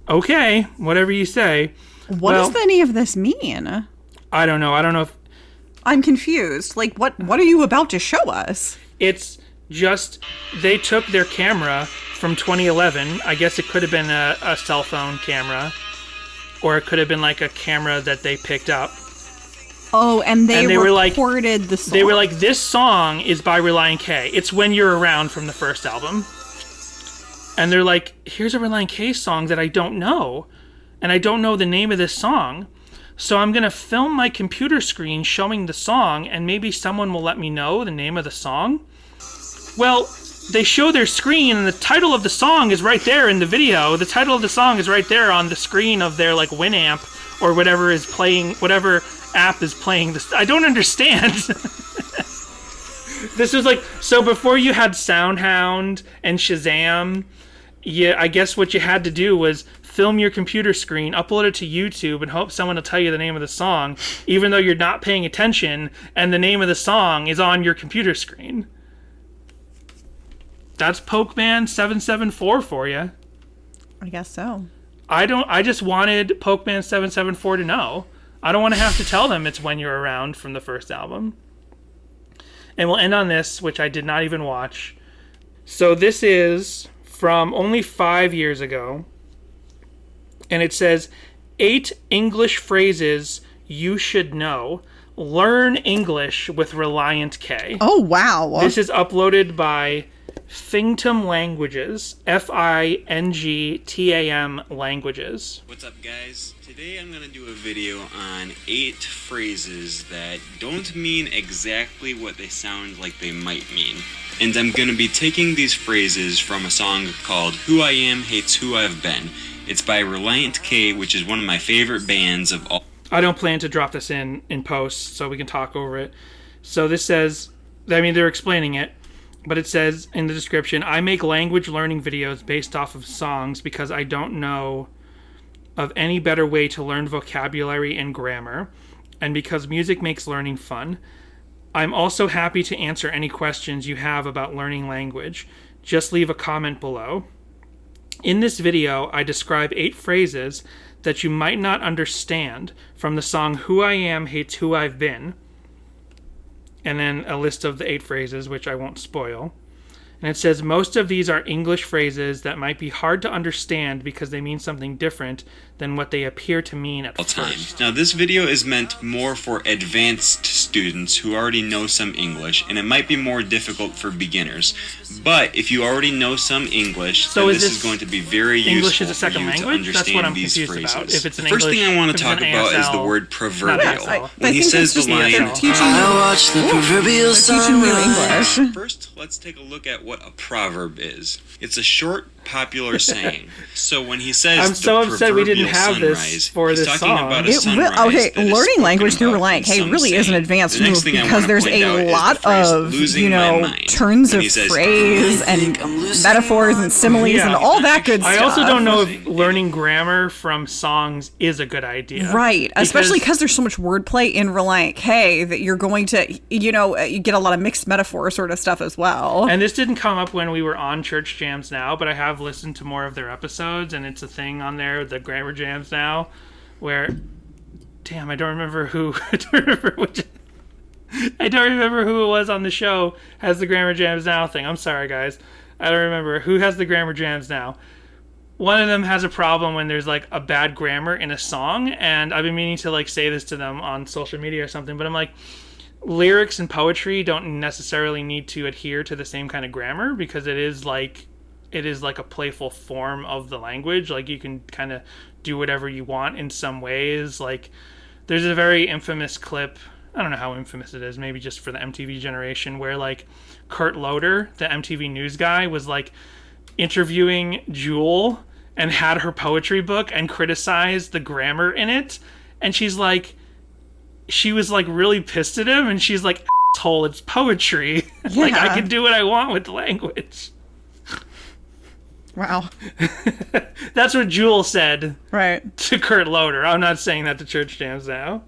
Okay, whatever you say. What does any of this mean? I don't know. I don't know if... I'm confused. Like, what are you about to show us? It's just, they took their camera from 2011. I guess it could have been a cell phone camera, or it could have been like a camera that they picked up. Oh, and they recorded the song. They were like, this song is by Relient K. It's When You're Around from the first album. And they're like, here's a Relient K song that I don't know. And I don't know the name of this song. So I'm going to film my computer screen showing the song, and maybe someone will let me know the name of the song. Well, they show their screen, and the title of the song is right there in the video. The title of the song is right there on the screen of their, like, Winamp or whatever is playing, whatever app is playing this. I don't understand. This was like, so before you had SoundHound and Shazam, I guess what you had to do was film your computer screen, upload it to YouTube, and hope someone will tell you the name of the song, even though you're not paying attention, and the name of the song is on your computer screen. That's Pokeman774 for you. I guess so. I just wanted Pokeman774 to know. I don't want to have to tell them it's When You're Around from the first album. And we'll end on this, which I did not even watch. So this is from only 5 years ago. And it says, 8 English phrases you should know. Learn English with Relient K. Oh, wow. This is uploaded by Fingtam Languages. Fingtam Languages. What's up, guys? Today I'm going to do a video on 8 phrases that don't mean exactly what they sound like they might mean. And I'm going to be taking these phrases from a song called Who I Am Hates Who I've Been. It's by Relient K, which is one of my favorite bands of all. I don't plan to drop this in post, so we can talk over it. So this says, I mean, they're explaining it, but it says in the description, I make language learning videos based off of songs because I don't know of any better way to learn vocabulary and grammar, and because music makes learning fun. I'm also happy to answer any questions you have about learning language. Just leave a comment below. In this video, I describe 8 phrases that you might not understand from the song Who I Am Hates Who I've Been, and then a list of the 8 phrases, which I won't spoil. And it says, most of these are English phrases that might be hard to understand because they mean something different than what they appear to mean at first. Now, this video is meant more for advanced students who already know some English, and it might be more difficult for beginners. But if you already know some English, then this is going to be very useful for you to understand these phrases. If it's an First thing I want to talk about is the word proverbial. When he says the line, I watch the proverbial sun rise. First, let's take a look at what a proverb is. It's a short popular saying. So when he says I'm so upset we didn't have sunrise, this for he's this talking song. about a sunrise Okay, that is learning spoken language through about Relient in K some really is an saying. advanced The next move thing I because wanna there's point out a is lot the phrase, of, "Losing my mind." turns And of he says, phrase and metaphors and similes Yeah. and all that good I stuff. also don't know if learning grammar from songs is a good idea. Right, especially because there's so much wordplay in Relient K that you're going to, you get a lot of mixed metaphor sort of stuff as well. And this didn't come up when we were on Church Jams Now, but I have listened to more of their episodes, and it's a thing on there, the Grammar Jams Now, where, damn, I don't remember who, I don't remember who it was on the show has the Grammar Jams Now thing. I'm sorry, guys. I don't remember who has the Grammar Jams Now. One of them has a problem when there's like a bad grammar in a song, and I've been meaning to like say this to them on social media or something, but I'm like, lyrics and poetry don't necessarily need to adhere to the same kind of grammar because it is like a playful form of the language. Like you can kind of do whatever you want in some ways. Like there's a very infamous clip, I don't know how infamous it is, maybe just for the MTV generation, where like Kurt Loder, the MTV news guy, was like interviewing Jewel and had her poetry book and criticized the grammar in it, and she was like really pissed at him, and she's like, asshole, it's poetry. Like I can do what I want with the language. Wow. That's what Jewel said right to Kurt Loder. I'm not saying that to Church Jams Now.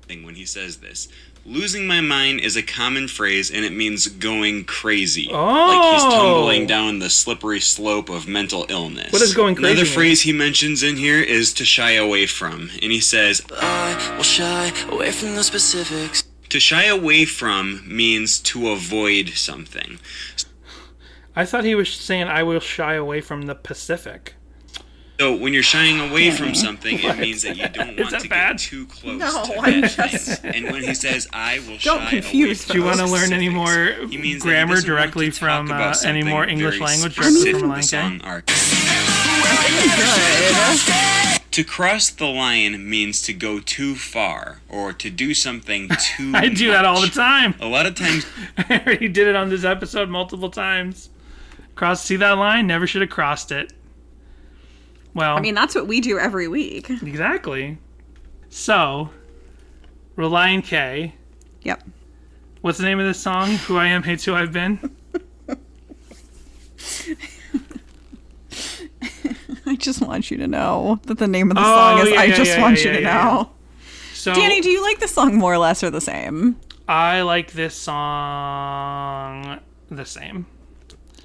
When he says this, losing my mind is a common phrase, and it means going crazy. Like he's tumbling down the slippery slope of mental illness. What does going crazy Another mean? phrase he mentions in here is to shy away from, and he says, I will shy away from the specifics. to shy away from means to avoid something. I thought he was saying I will shy away from the Pacific. So when you're shying away from something, it means that you don't want to get too close to that thing. And when he says, I will shy away from Do you want to learn any more he means grammar that he doesn't want directly to talk from about any more something English very language specific directly from the Relient song K? arc. To cross the line means to go too far or to do something too I do that all the time. A lot of times I already did it on this episode multiple times. See that line? Never should have crossed it. Well, I mean, that's what we do every week. Exactly. So, Relient K. Yep. What's the name of this song? Who I Am Hates Who I've Been? I just want you to know that the name of the song is I Just Want You to Know. So, Danny, do you like this song more or less or the same? I like this song the same.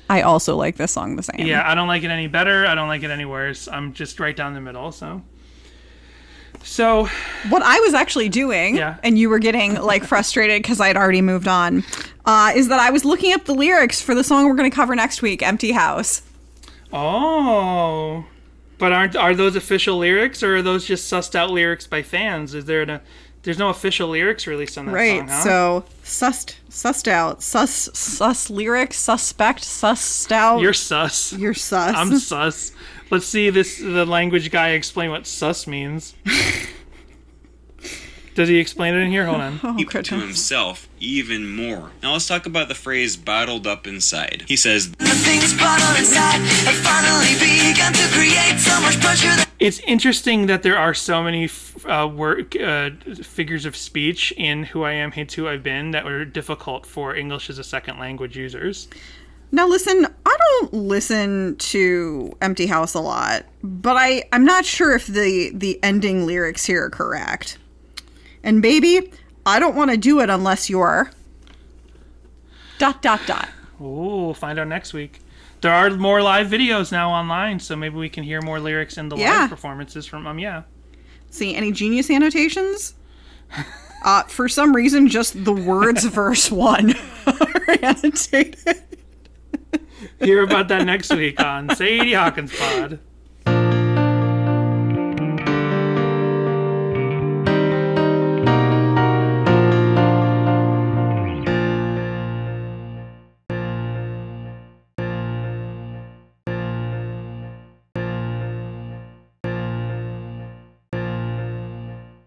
I also like this song the same. Yeah, I don't like it any better. I don't like it any worse. I'm just right down the middle, so what I was actually doing, and you were getting like frustrated because I had already moved on, is that I was looking up the lyrics for the song we're going to cover next week, Empty House. Oh. But are those official lyrics, or are those just sussed out lyrics by fans? There's no official lyrics released on that song, huh? So sussed out, sus lyrics, suspect, sussed out. You're sus. You're sus. I'm sus. Let's see the language guy explain what sus means. Does he explain it in here? Hold on. Keep to himself even more. Now let's talk about the phrase bottled up inside. He says, The things bottled inside have finally begun to create so much pressure that it's interesting that there are so many figures of speech in Who I Am Hates Who I've Been that were difficult for English as a second language users. Now listen, I don't listen to Empty House a lot, but I'm not sure if the ending lyrics here are correct. And baby, I don't want to do it unless you're ... Ooh, find out next week. There are more live videos now online, so maybe we can hear more lyrics in the live performances from them. See, any genius annotations? For some reason, just the words verse 1 are annotated. Hear about that next week on Sadie Hawkins Pod.